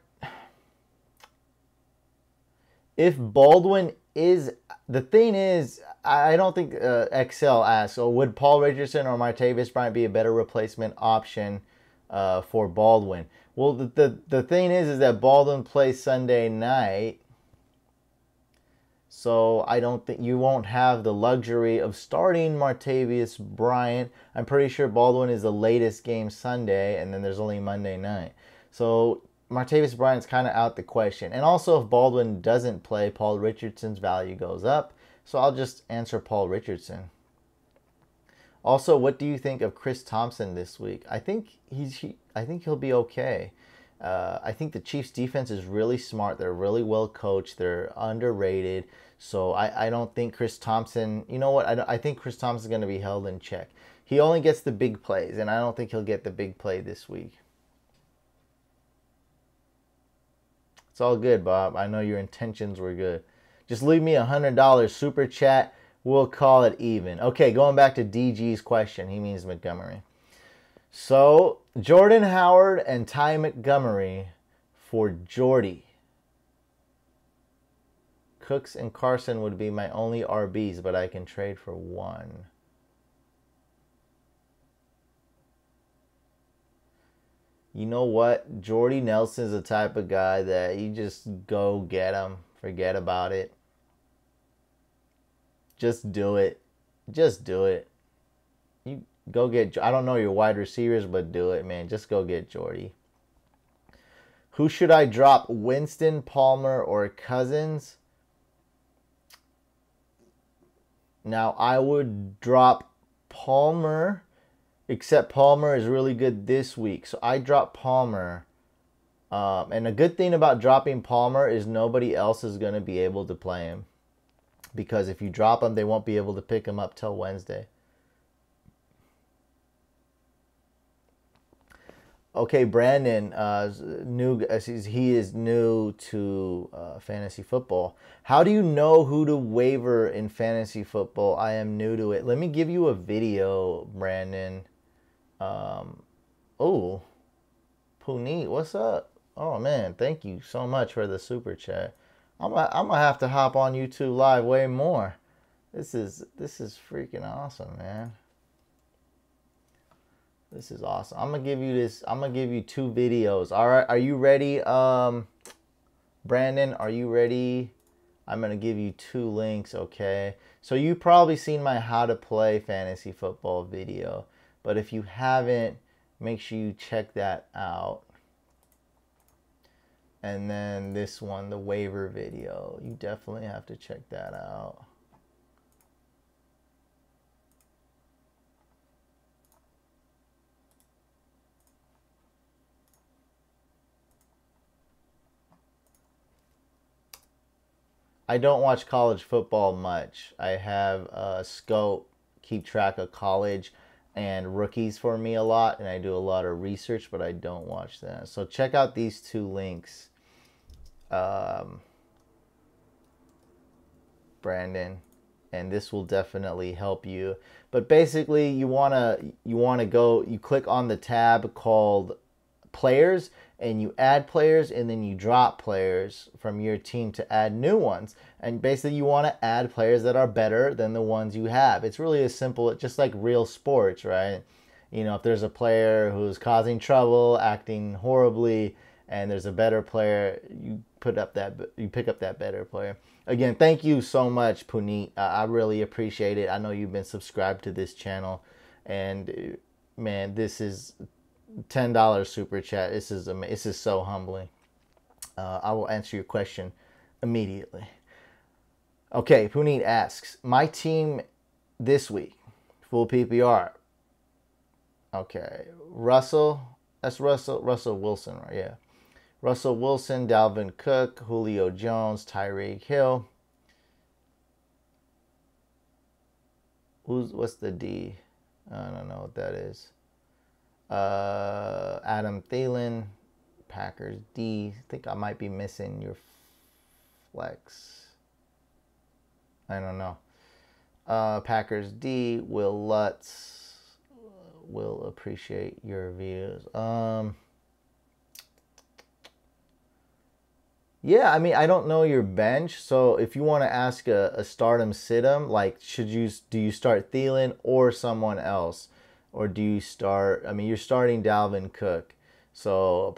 If Baldwin is, the thing is, I don't think XL asks, so would Paul Richardson or Martavis Bryant be a better replacement option for Baldwin? Well, the thing is that Baldwin plays Sunday night, so I don't think you won't have the luxury of starting Martavis Bryant. I'm pretty sure Baldwin is the latest game Sunday, and then there's only Monday night. So Martavis Bryant's kind of out the question. And also, if Baldwin doesn't play, Paul Richardson's value goes up. So I'll just answer Paul Richardson. Also, what do you think of Chris Thompson this week? I think he'll be okay. I think the Chiefs' defense is really smart. They're really well coached. They're underrated. So I don't think Chris Thompson, you know what? I think Chris Thompson's going to be held in check. He only gets the big plays, and I don't think he'll get the big play this week. It's all good, Bob. I know your intentions were good. Just leave me $100 super chat. We'll call it even. Okay, going back to DG's question. He means Montgomery. So, Jordan Howard and Ty Montgomery for Jordy. Cooks and Carson would be my only RBs, but I can trade for one. You know what? Jordy Nelson's the type of guy that you just go get him. Forget about it. Just do it. Just do it. You go get, I don't know your wide receivers, but do it, man. Just go get Jordy. Who should I drop? Winston, Palmer, or Cousins? Now, I would drop Palmer, except Palmer is really good this week. So I drop Palmer. And a good thing about dropping Palmer is nobody else is going to be able to play him. Because if you drop him, they won't be able to pick him up till Wednesday. Okay, Brandon, he is new to fantasy football. How do you know who to waiver in fantasy football? I am new to it. Let me give you a video, Brandon. Oh, Puneet, what's up? Oh man, thank you so much for the super chat. I'm gonna have to hop on YouTube Live way more. This is freaking awesome, man. This is awesome. I'm gonna give you this. I'm gonna give you 2 videos. All right, are you ready, Brandon? Are you ready? I'm gonna give you 2 links. Okay. So you've probably seen my how to play fantasy football video, but if you haven't, make sure you check that out. And then this one, the waiver video, you definitely have to check that out. I don't watch college football much. I have Scope keep track of college and rookies for me a lot, and I do a lot of research, but I don't watch that. So check out these 2 links, Brandon, and this will definitely help you. But basically, you wanna go. You click on the tab called Players, and you add players, and then you drop players from your team to add new ones. And basically, you want to add players that are better than the ones you have. It's really as simple, just like real sports, right? You know, if there's a player who's causing trouble, acting horribly, and there's a better player, you pick up that better player. Again, thank you so much, Puneet. I really appreciate it. I know you've been subscribed to this channel, and man, this is $10 super chat. This is so humbling. I will answer your question immediately. Okay, Puneet asks, my team this week, full PPR. Okay, that's Russell Wilson, right? Yeah. Russell Wilson, Dalvin Cook, Julio Jones, Tyreek Hill. What's the D? I don't know what that is. Adam Thielen, Packers D. I think I might be missing your flex. I don't know. Packers D. Will Lutz. Will appreciate your views. Yeah, I mean, I don't know your bench, so if you want to ask a stardom sit-em, like, do you start Thielen or someone else? Or do you start, I mean, you're starting Dalvin Cook. So,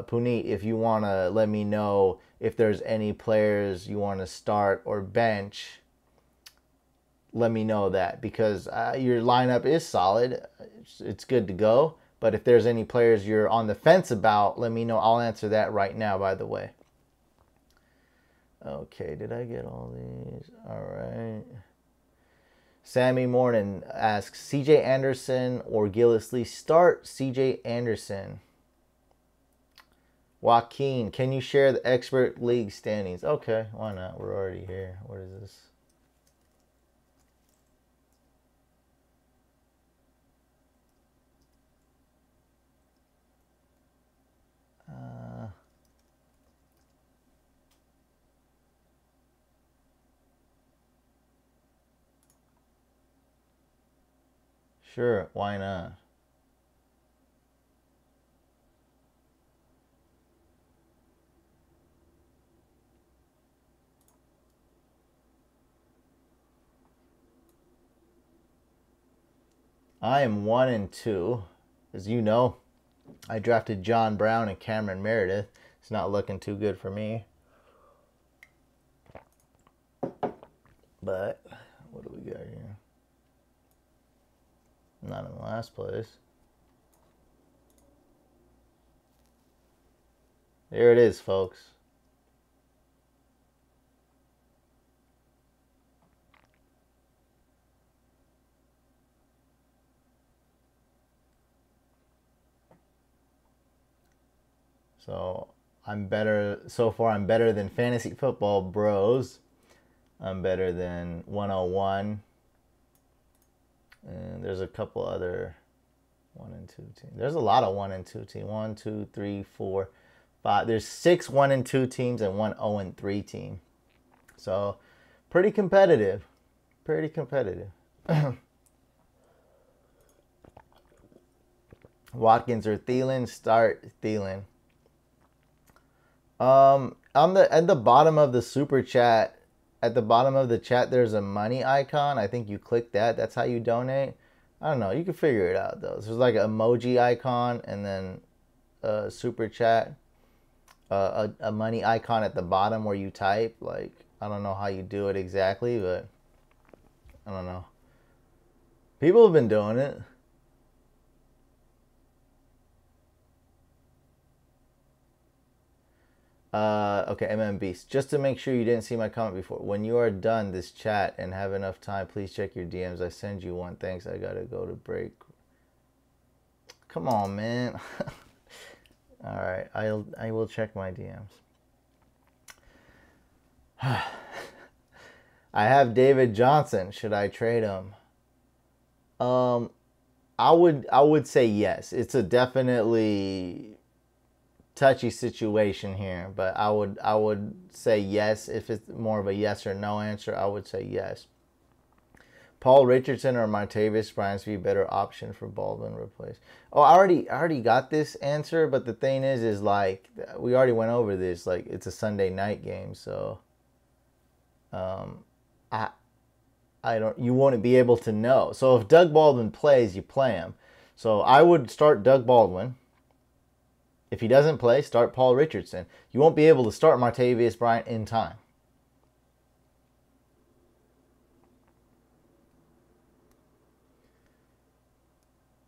Puneet, if you want to let me know if there's any players you want to start or bench, let me know that, because your lineup is solid. It's good to go. But if there's any players you're on the fence about, let me know. I'll answer that right now, by the way. Okay, did I get all these? All right. Sammy Morton asks, CJ Anderson or Gillislee? Start CJ Anderson. Joaquin, can you share the expert league standings? Okay, why not? We're already here. What is this? Sure, why not? I am 1-2. As you know, I drafted John Brown and Cameron Meredith. It's not looking too good for me. But what do we got here? Not in the last place. There it is, folks. So I'm better so far. I'm better than Fantasy Football Bros. I'm better than 101. And there's a couple other 1 and 2 teams. There's a lot of 1 and 2 teams. 1, 2, 3, 4, 5. There's 6 1 and 2 teams and 1 0 and 3 team. So pretty competitive. Pretty competitive. Watkins or Thielen? Start Thielen. At the bottom of the super chat, at the bottom of the chat, there's a money icon. I think you click that. That's how you donate. I don't know. You can figure it out though. There's like an emoji icon and then a super chat, a money icon at the bottom where you type. Like, I don't know how you do it exactly, but I don't know. People have been doing it. Okay, MM Beast. Just to make sure you didn't see my comment before. When you are done this chat and have enough time, please check your DMs. I send you one. Thanks. I gotta go to break. Come on, man. All right, I will check my DMs. I have David Johnson. Should I trade him? I would say yes. It's a definitely touchy situation here, but I would say yes. If it's more of a yes or no answer, I would say yes. Paul Richardson or Martavis Bryant's be a better option for Baldwin replace. Oh, I already got this answer, but the thing is like we already went over this. Like, it's a Sunday night game, so you won't be able to know. So if Doug Baldwin plays, you play him. So I would start Doug Baldwin. If he doesn't play, start Paul Richardson. You won't be able to start Martavis Bryant in time.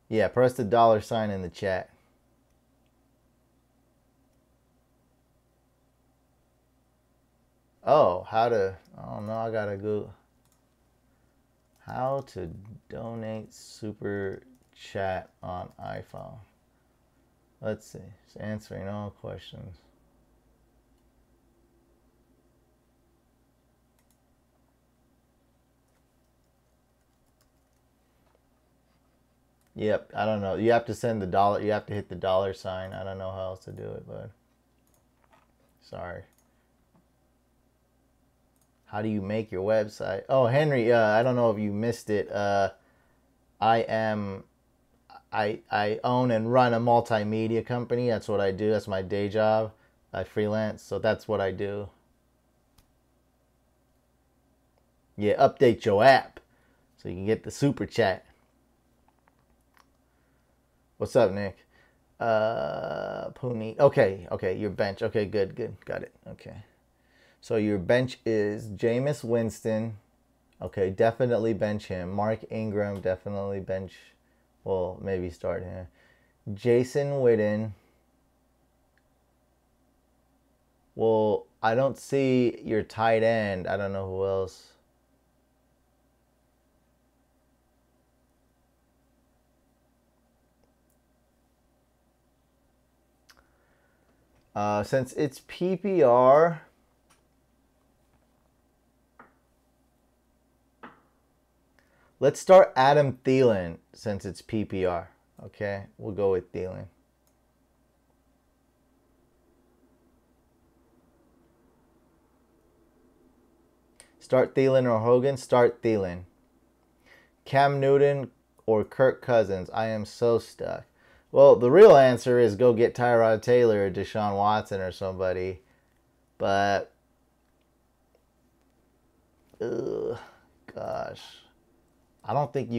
Yeah, press the $ in the chat. Oh, how to, I don't know, I gotta go. How to donate super chat on iPhone. Let's see. It's answering all questions. Yep, I don't know. You have to send the dollar. You have to hit the dollar sign. I don't know how else to do it, but sorry. How do you make your website? Oh, Henry, I don't know if you missed it. I own and run a multimedia company. That's what I do. That's my day job. I freelance, so that's what I do. Yeah, update your app so you can get the super chat. What's up, Nick? Puni. Okay, your bench. Okay, good. Got it. Okay. So your bench is Jameis Winston. Okay, definitely bench him. Mark Engram, definitely bench. Well, maybe start him. Jason Witten. Well, I don't see your tight end. I don't know who else. Since it's PPR, let's start Adam Thielen since it's PPR. Okay, we'll go with Thielen. Start Thielen or Hogan? Start Thielen. Cam Newton or Kirk Cousins? I am so stuck. Well, the real answer is go get Tyrod Taylor or Deshaun Watson or somebody. But, gosh. I don't think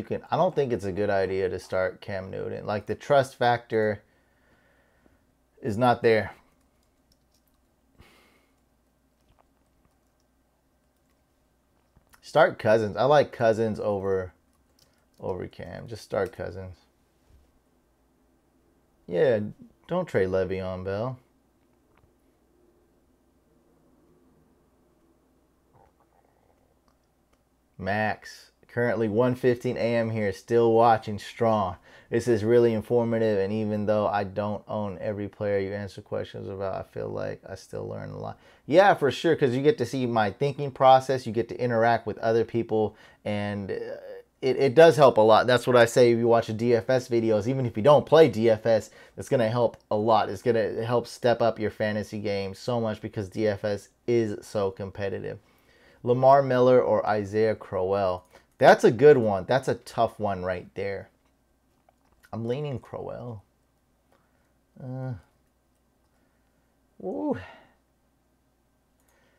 it's a good idea to start Cam Newton. Like, the trust factor is not there. Start Cousins. I like Cousins over Cam. Just start Cousins. Yeah, don't trade Le'Veon Bell. Max. Currently 1:15 a.m. here, still watching strong. This is really informative, and even though I don't own every player you answer questions about, I feel like I still learn a lot. Yeah, for sure, because you get to see my thinking process. You get to interact with other people, and it does help a lot. That's what I say if you watch DFS videos. Even if you don't play DFS, it's going to help a lot. It's going to help step up your fantasy game so much because DFS is so competitive. Lamar Miller or Isaiah Crowell? That's a good one. That's a tough one right there. I'm leaning Crowell.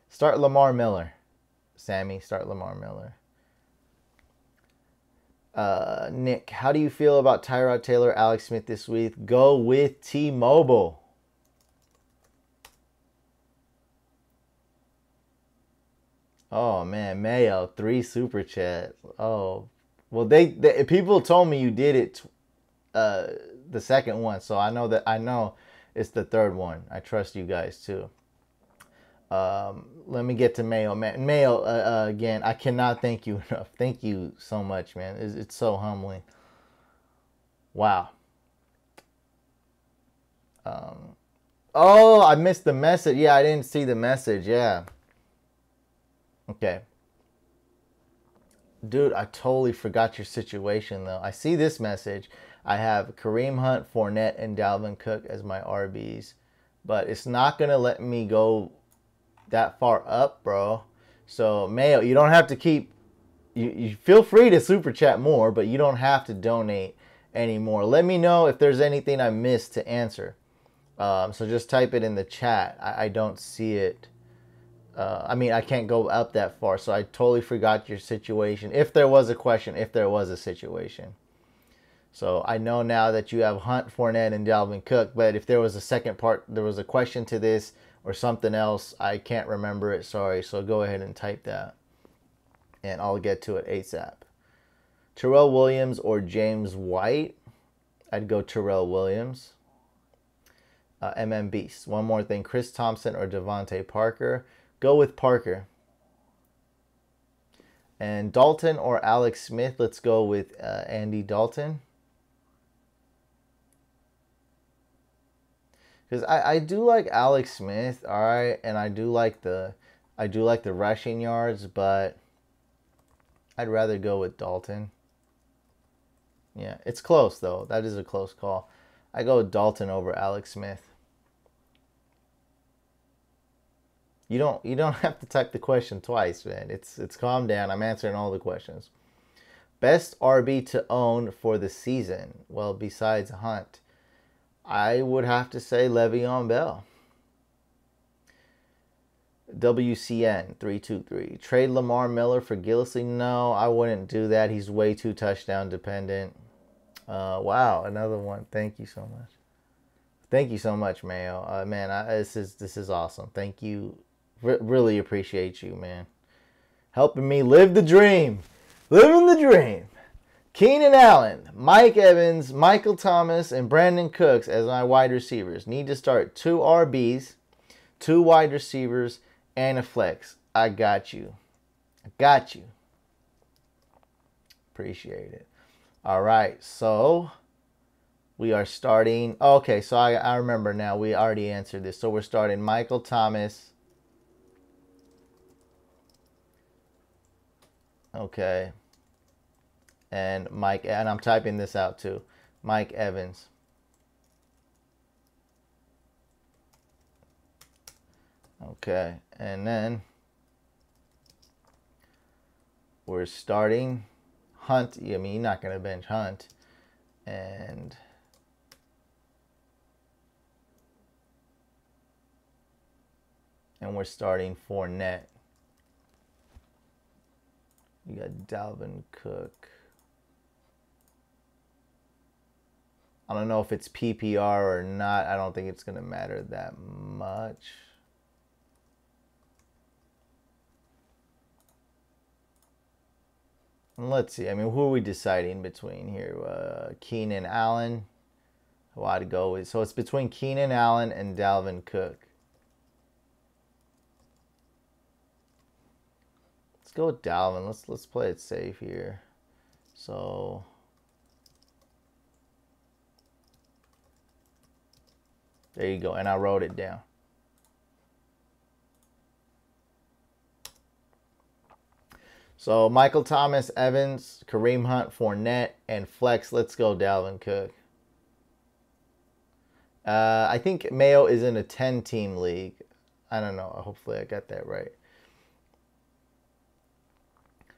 Start Lamar Miller. Sammy, start Lamar Miller. Nick, how do you feel about Tyrod Taylor, Alex Smith this week? Go with T-Mobile. Oh man, Mayo, 3 super chats. Oh, well, they people told me you did it, the second one, so I know it's the third one. I trust you guys too. Let me get to Mayo, man. Mayo, again, I cannot thank you enough. Thank you so much, man. It's so humbling. Wow. Oh, I missed the message. Yeah, I didn't see the message. Yeah. Okay. Dude, I totally forgot your situation, though. I see this message. I have Kareem Hunt, Fournette, and Dalvin Cook as my RBs. But it's not going to let me go that far up, bro. So, Mayo, you don't have to keep... You feel free to super chat more, but you don't have to donate anymore. Let me know if there's anything I missed to answer. So just type it in the chat. I don't see it. I mean, I can't go up that far, so I totally forgot your situation. If there was a question, if there was a situation. So I know now that you have Hunt, Fournette, and Dalvin Cook, but if there was a second part, there was a question to this or something else, I can't remember it, sorry. So go ahead and type that, and I'll get to it ASAP. Terrell Williams or James White? I'd go Terrell Williams. MM Beast. One more thing, Chris Thompson or Devontae Parker? go with Parker. And Dalton or Alex Smith, let's go with Andy Dalton. Because I do like Alex Smith, all right, and I do like the rushing yards, but I'd rather go with Dalton. Yeah, it's close though. That is a close call. I go with Dalton over Alex Smith. You don't have to type the question twice, man. It's calm down. I'm answering all the questions. Best RB to own for the season. Well, besides Hunt, I would have to say Le'Veon Bell. WCN 323. Trade Lamar Miller for Gillislee? No, I wouldn't do that. He's way too touchdown dependent. Wow, another one. Thank you so much. Thank you so much, Mayo. Man, this is awesome. Thank you. Really appreciate you, man. Helping me live the dream. Living the dream. Keenan Allen, Mike Evans, Michael Thomas, and Brandon Cooks as my wide receivers. Need to start 2 RBs, 2 wide receivers, and a flex. I got you. I got you. Appreciate it. All right, so we are starting. Okay, so I remember now. We already answered this. So we're starting Michael Thomas. Okay. And Mike, and I'm typing this out too. Mike Evans. Okay, and then we're starting Hunt. I mean, you're not going to bench Hunt. And we're starting Fournette. You got Dalvin Cook. I don't know if it's PPR or not. I don't think it's going to matter that much. And let's see. I mean, who are we deciding between here? Keenan Allen. Who I'd go with. So it's between Keenan Allen and Dalvin Cook. Let's go with Dalvin. Let's play it safe here. So there you go. And I wrote it down. So Michael Thomas, Evans, Kareem Hunt, Fournette, and flex. Let's go Dalvin Cook. I think Mayo is in a 10-team league. I don't know. Hopefully I got that right.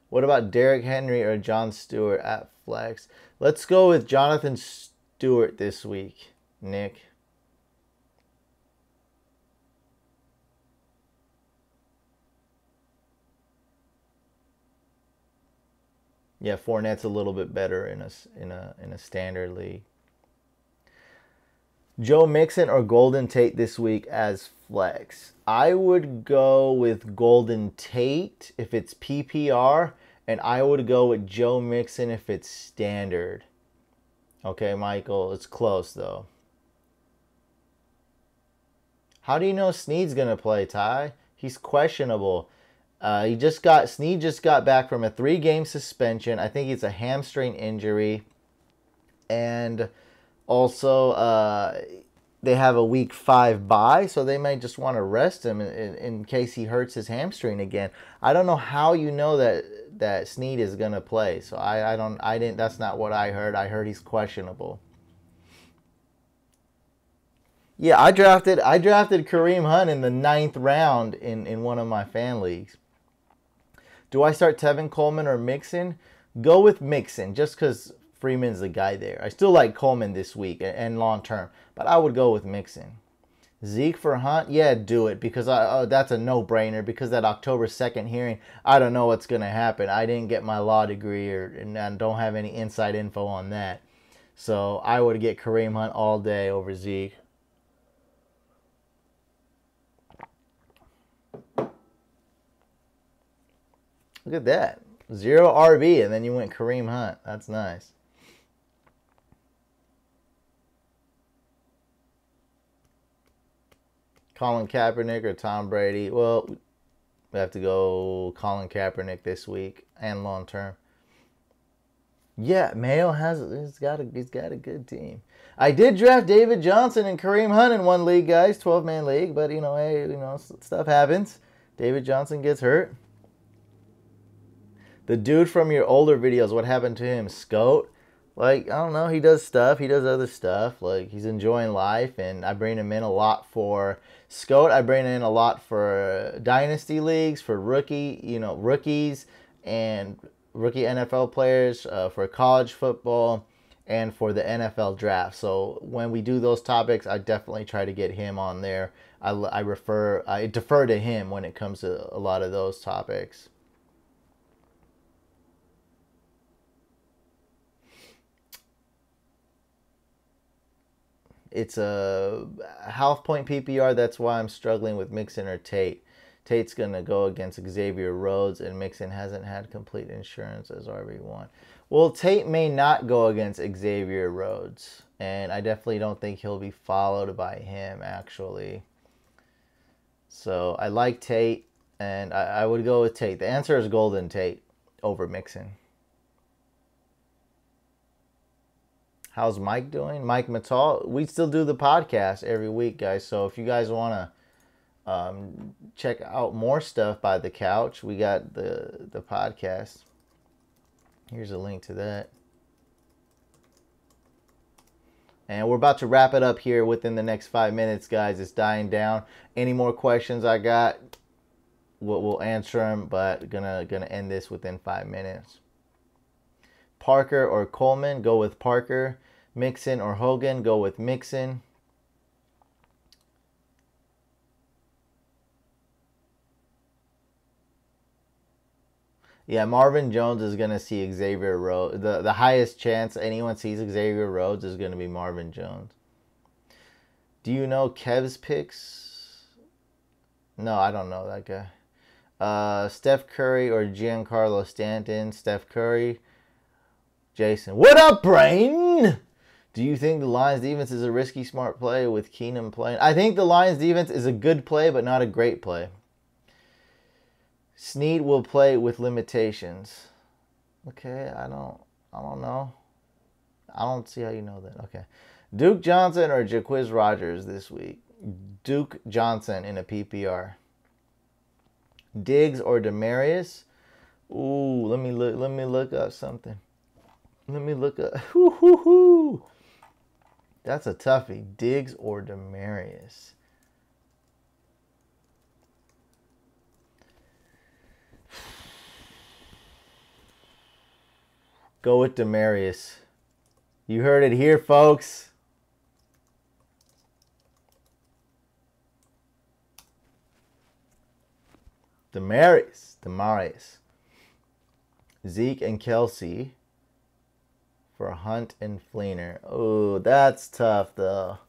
What about Derrick Henry or John Stewart at flex? Let's go with Jonathan Stewart this week, Nick. Yeah, Fournette's a little bit better in a standard league. Joe Mixon or Golden Tate this week as flex? I would go with Golden Tate if it's PPR, and I would go with Joe Mixon if it's standard. Okay, Michael, it's close though. How do you know Snead's gonna play, Ty? He's questionable. Snead just got back from a 3-game suspension. I think it's a hamstring injury. And also, they have a week 5 bye, so they might just want to rest him in case he hurts his hamstring again. I don't know how you know that Snead is gonna play. So I didn't. That's not what I heard. I heard he's questionable. Yeah, I drafted Kareem Hunt in the 9th round in one of my fan leagues. Do I start Tevin Coleman or Mixon? Go with Mixon, just because Freeman's the guy there. I still like Coleman this week and long term, but I would go with Mixon. Zeke for Hunt? Yeah, do it, because that's a no-brainer, because that October 2nd hearing, I don't know what's going to happen. I didn't get my law degree and I don't have any inside info on that. So I would get Kareem Hunt all day over Zeke. Look at that. 0 RB, and then you went Kareem Hunt. That's nice. Colin Kaepernick or Tom Brady? Well, We have to go Colin Kaepernick this week and long term. Yeah, Mayo he's got a good team. I did draft David Johnson and Kareem Hunt in one league, guys, 12-man league, but hey, stuff happens. David Johnson gets hurt. The dude from your older videos, what happened to him? Scout? Like, I don't know, he does stuff, he does other stuff. Like, he's enjoying life, and I bring him in a lot for Scout. I bring in a lot for dynasty leagues, for rookies and rookie NFL players, for college football, and for the NFL draft. So when we do those topics, I definitely try to get him on there. I defer to him when it comes to a lot of those topics. It's a half point PPR. That's why I'm struggling with Mixon or Tate. Tate's going to go against Xavier Rhodes, and Mixon hasn't had complete insurance as RB1. Well, Tate may not go against Xavier Rhodes, and I definitely don't think he'll be followed by him, actually. So I like Tate, and I would go with Tate. The answer is Golden Tate over Mixon. How's Mike doing? Mike Mattal. We still do the podcast every week, guys. So if you guys want to check out more stuff by the couch, we got the podcast. Here's a link to that. And we're about to wrap it up here within the next 5 minutes, guys. It's dying down. Any more questions I got, we'll answer them, but gonna end this within 5 minutes. Parker or Coleman, go with Parker. Mixon or Hogan, go with Mixon. Yeah, Marvin Jones is going to see Xavier Rhodes. The highest chance anyone sees Xavier Rhodes is going to be Marvin Jones. Do you know Kev's picks? No, I don't know that guy. Steph Curry or Giancarlo Stanton? Steph Curry. Jason. What up, Brain? Do you think the Lions defense is a risky smart play with Keenum playing? I think the Lions defense is a good play, but not a great play. Snead will play with limitations. Okay, I don't know. I don't see how you know that. Okay. Duke Johnson or Jaquiz Rogers this week? Duke Johnson in a PPR. Diggs or Demarius? Ooh, let me look up something. Let me look up. That's a toughie. Diggs or Demarius? Go with Demarius. You heard it here, folks. Demarius. Zeke and Kelsey for Hunt and Fleener. Oh, that's tough, though.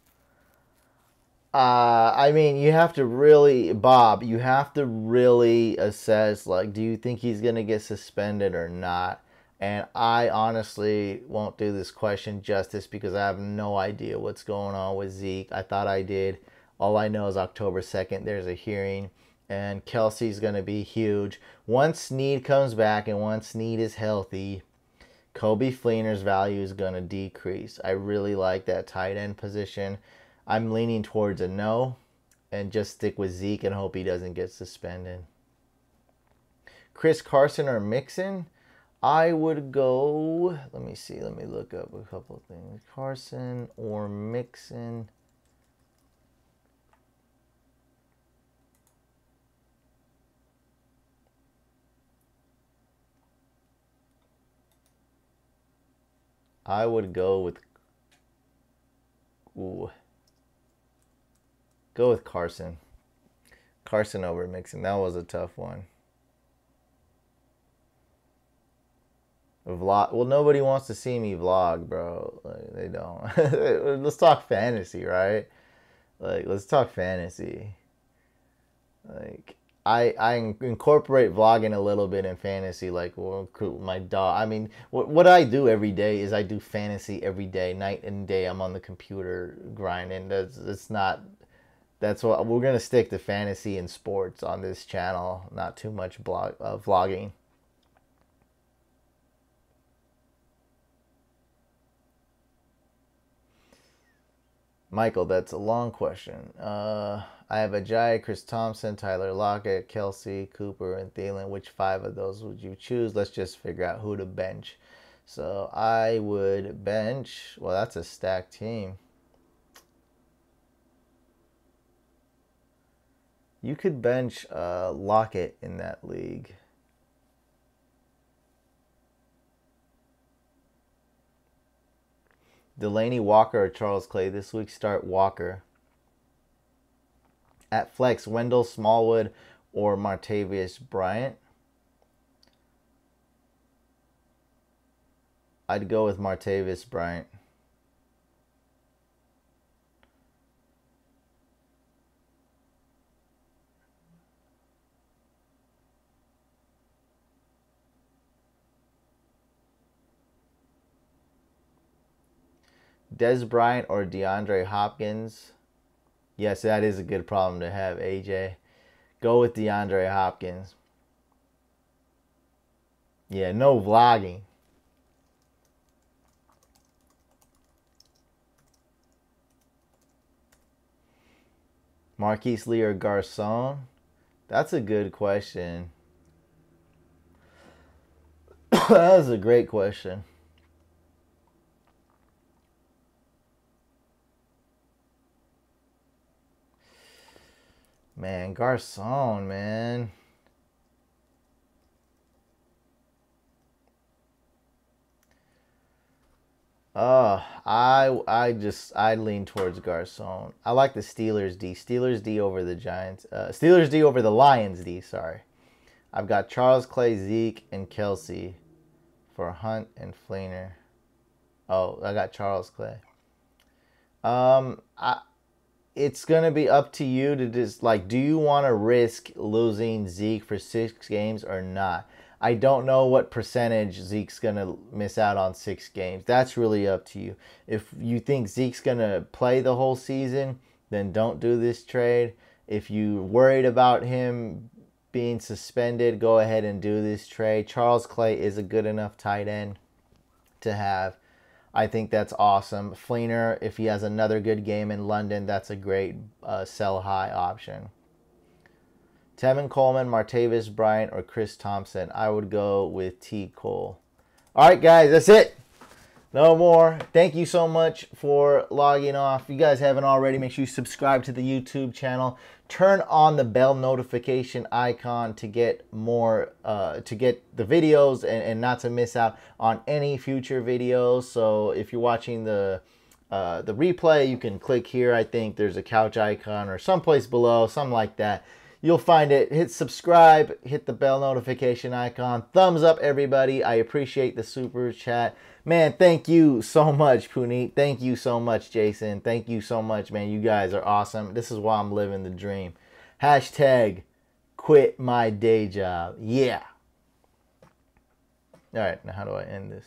I mean, you have to really, Bob, you have to really assess, like, do you think he's going to get suspended or not? And I honestly won't do this question justice because I have no idea what's going on with Zeke. I thought I did. All I know is October 2nd, there's a hearing, and Kelsey's going to be huge. Once Snead comes back and once Snead is healthy, Kobe Fleener's value is going to decrease. I really like that tight end position. I'm leaning towards a no and just stick with Zeke and hope he doesn't get suspended. Chris Carson or Mixon? I would go, let me see, let me look up a couple of things. Carson or Mixon? I would go with, go with Carson. Carson over Mixon. That was a tough one. Vlog. Well, nobody wants to see me vlog, bro. Like, they don't. Let's talk fantasy, right? Like, let's talk fantasy. Like, I incorporate vlogging a little bit in fantasy, like my dog. I mean, what I do every day is I do fantasy every day, night and day. I'm on the computer grinding. It's not That's what we're gonna stick to fantasy and sports on this channel. Not too much vlogging. Michael, that's a long question. I have Ajayi, Chris Thompson, Tyler Lockett, Kelsey, Cooper, and Thielen. Which 5 of those would you choose? Let's just figure out who to bench. So I would bench. Well, that's a stacked team. You could bench Lockett in that league. Delaney, Walker, or Charles Clay this week? Start Walker. At flex, Wendell, Smallwood, or Martavius Bryant? I'd go with Martavius Bryant. Des Bryant or DeAndre Hopkins? Yes, that is a good problem to have, AJ. Go with DeAndre Hopkins. Yeah, no vlogging. Marquise Lee or Garcon? That's a good question. That is a great question. Man, Garcon, man. I lean towards Garcon. I like the Steelers D. Steelers D over the Giants. Steelers D over the Lions D, sorry. I've got Charles Clay, Zeke, and Kelsey for Hunt and Fleener. Oh, I got Charles Clay. It's going to be up to you to just, like, do you want to risk losing Zeke for 6 games or not? I don't know what percentage Zeke's going to miss out on 6 games. That's really up to you. If you think Zeke's going to play the whole season, then don't do this trade. If you're worried about him being suspended, go ahead and do this trade. Charles Clay is a good enough tight end to have. I think that's awesome. Fleener, if he has another good game in London, that's a great sell high option. Tevin Coleman, Martavis Bryant, or Chris Thompson? I would go with T. Cole. All right, guys, that's it. No more. Thank you so much for logging off. If you guys haven't already, make sure you subscribe to the YouTube channel. Turn on the bell notification icon to get more, to get the videos and not to miss out on any future videos. So if you're watching the replay, you can click here. I think there's a couch icon or someplace below, something like that. You'll find it. Hit subscribe, hit the bell notification icon. Thumbs up, everybody. I appreciate the super chat. Man, thank you so much, Puneet. Thank you so much, Jason. Thank you so much, man. You guys are awesome. This is why I'm living the dream. Hashtag quit my day job. Yeah. All right, now how do I end this?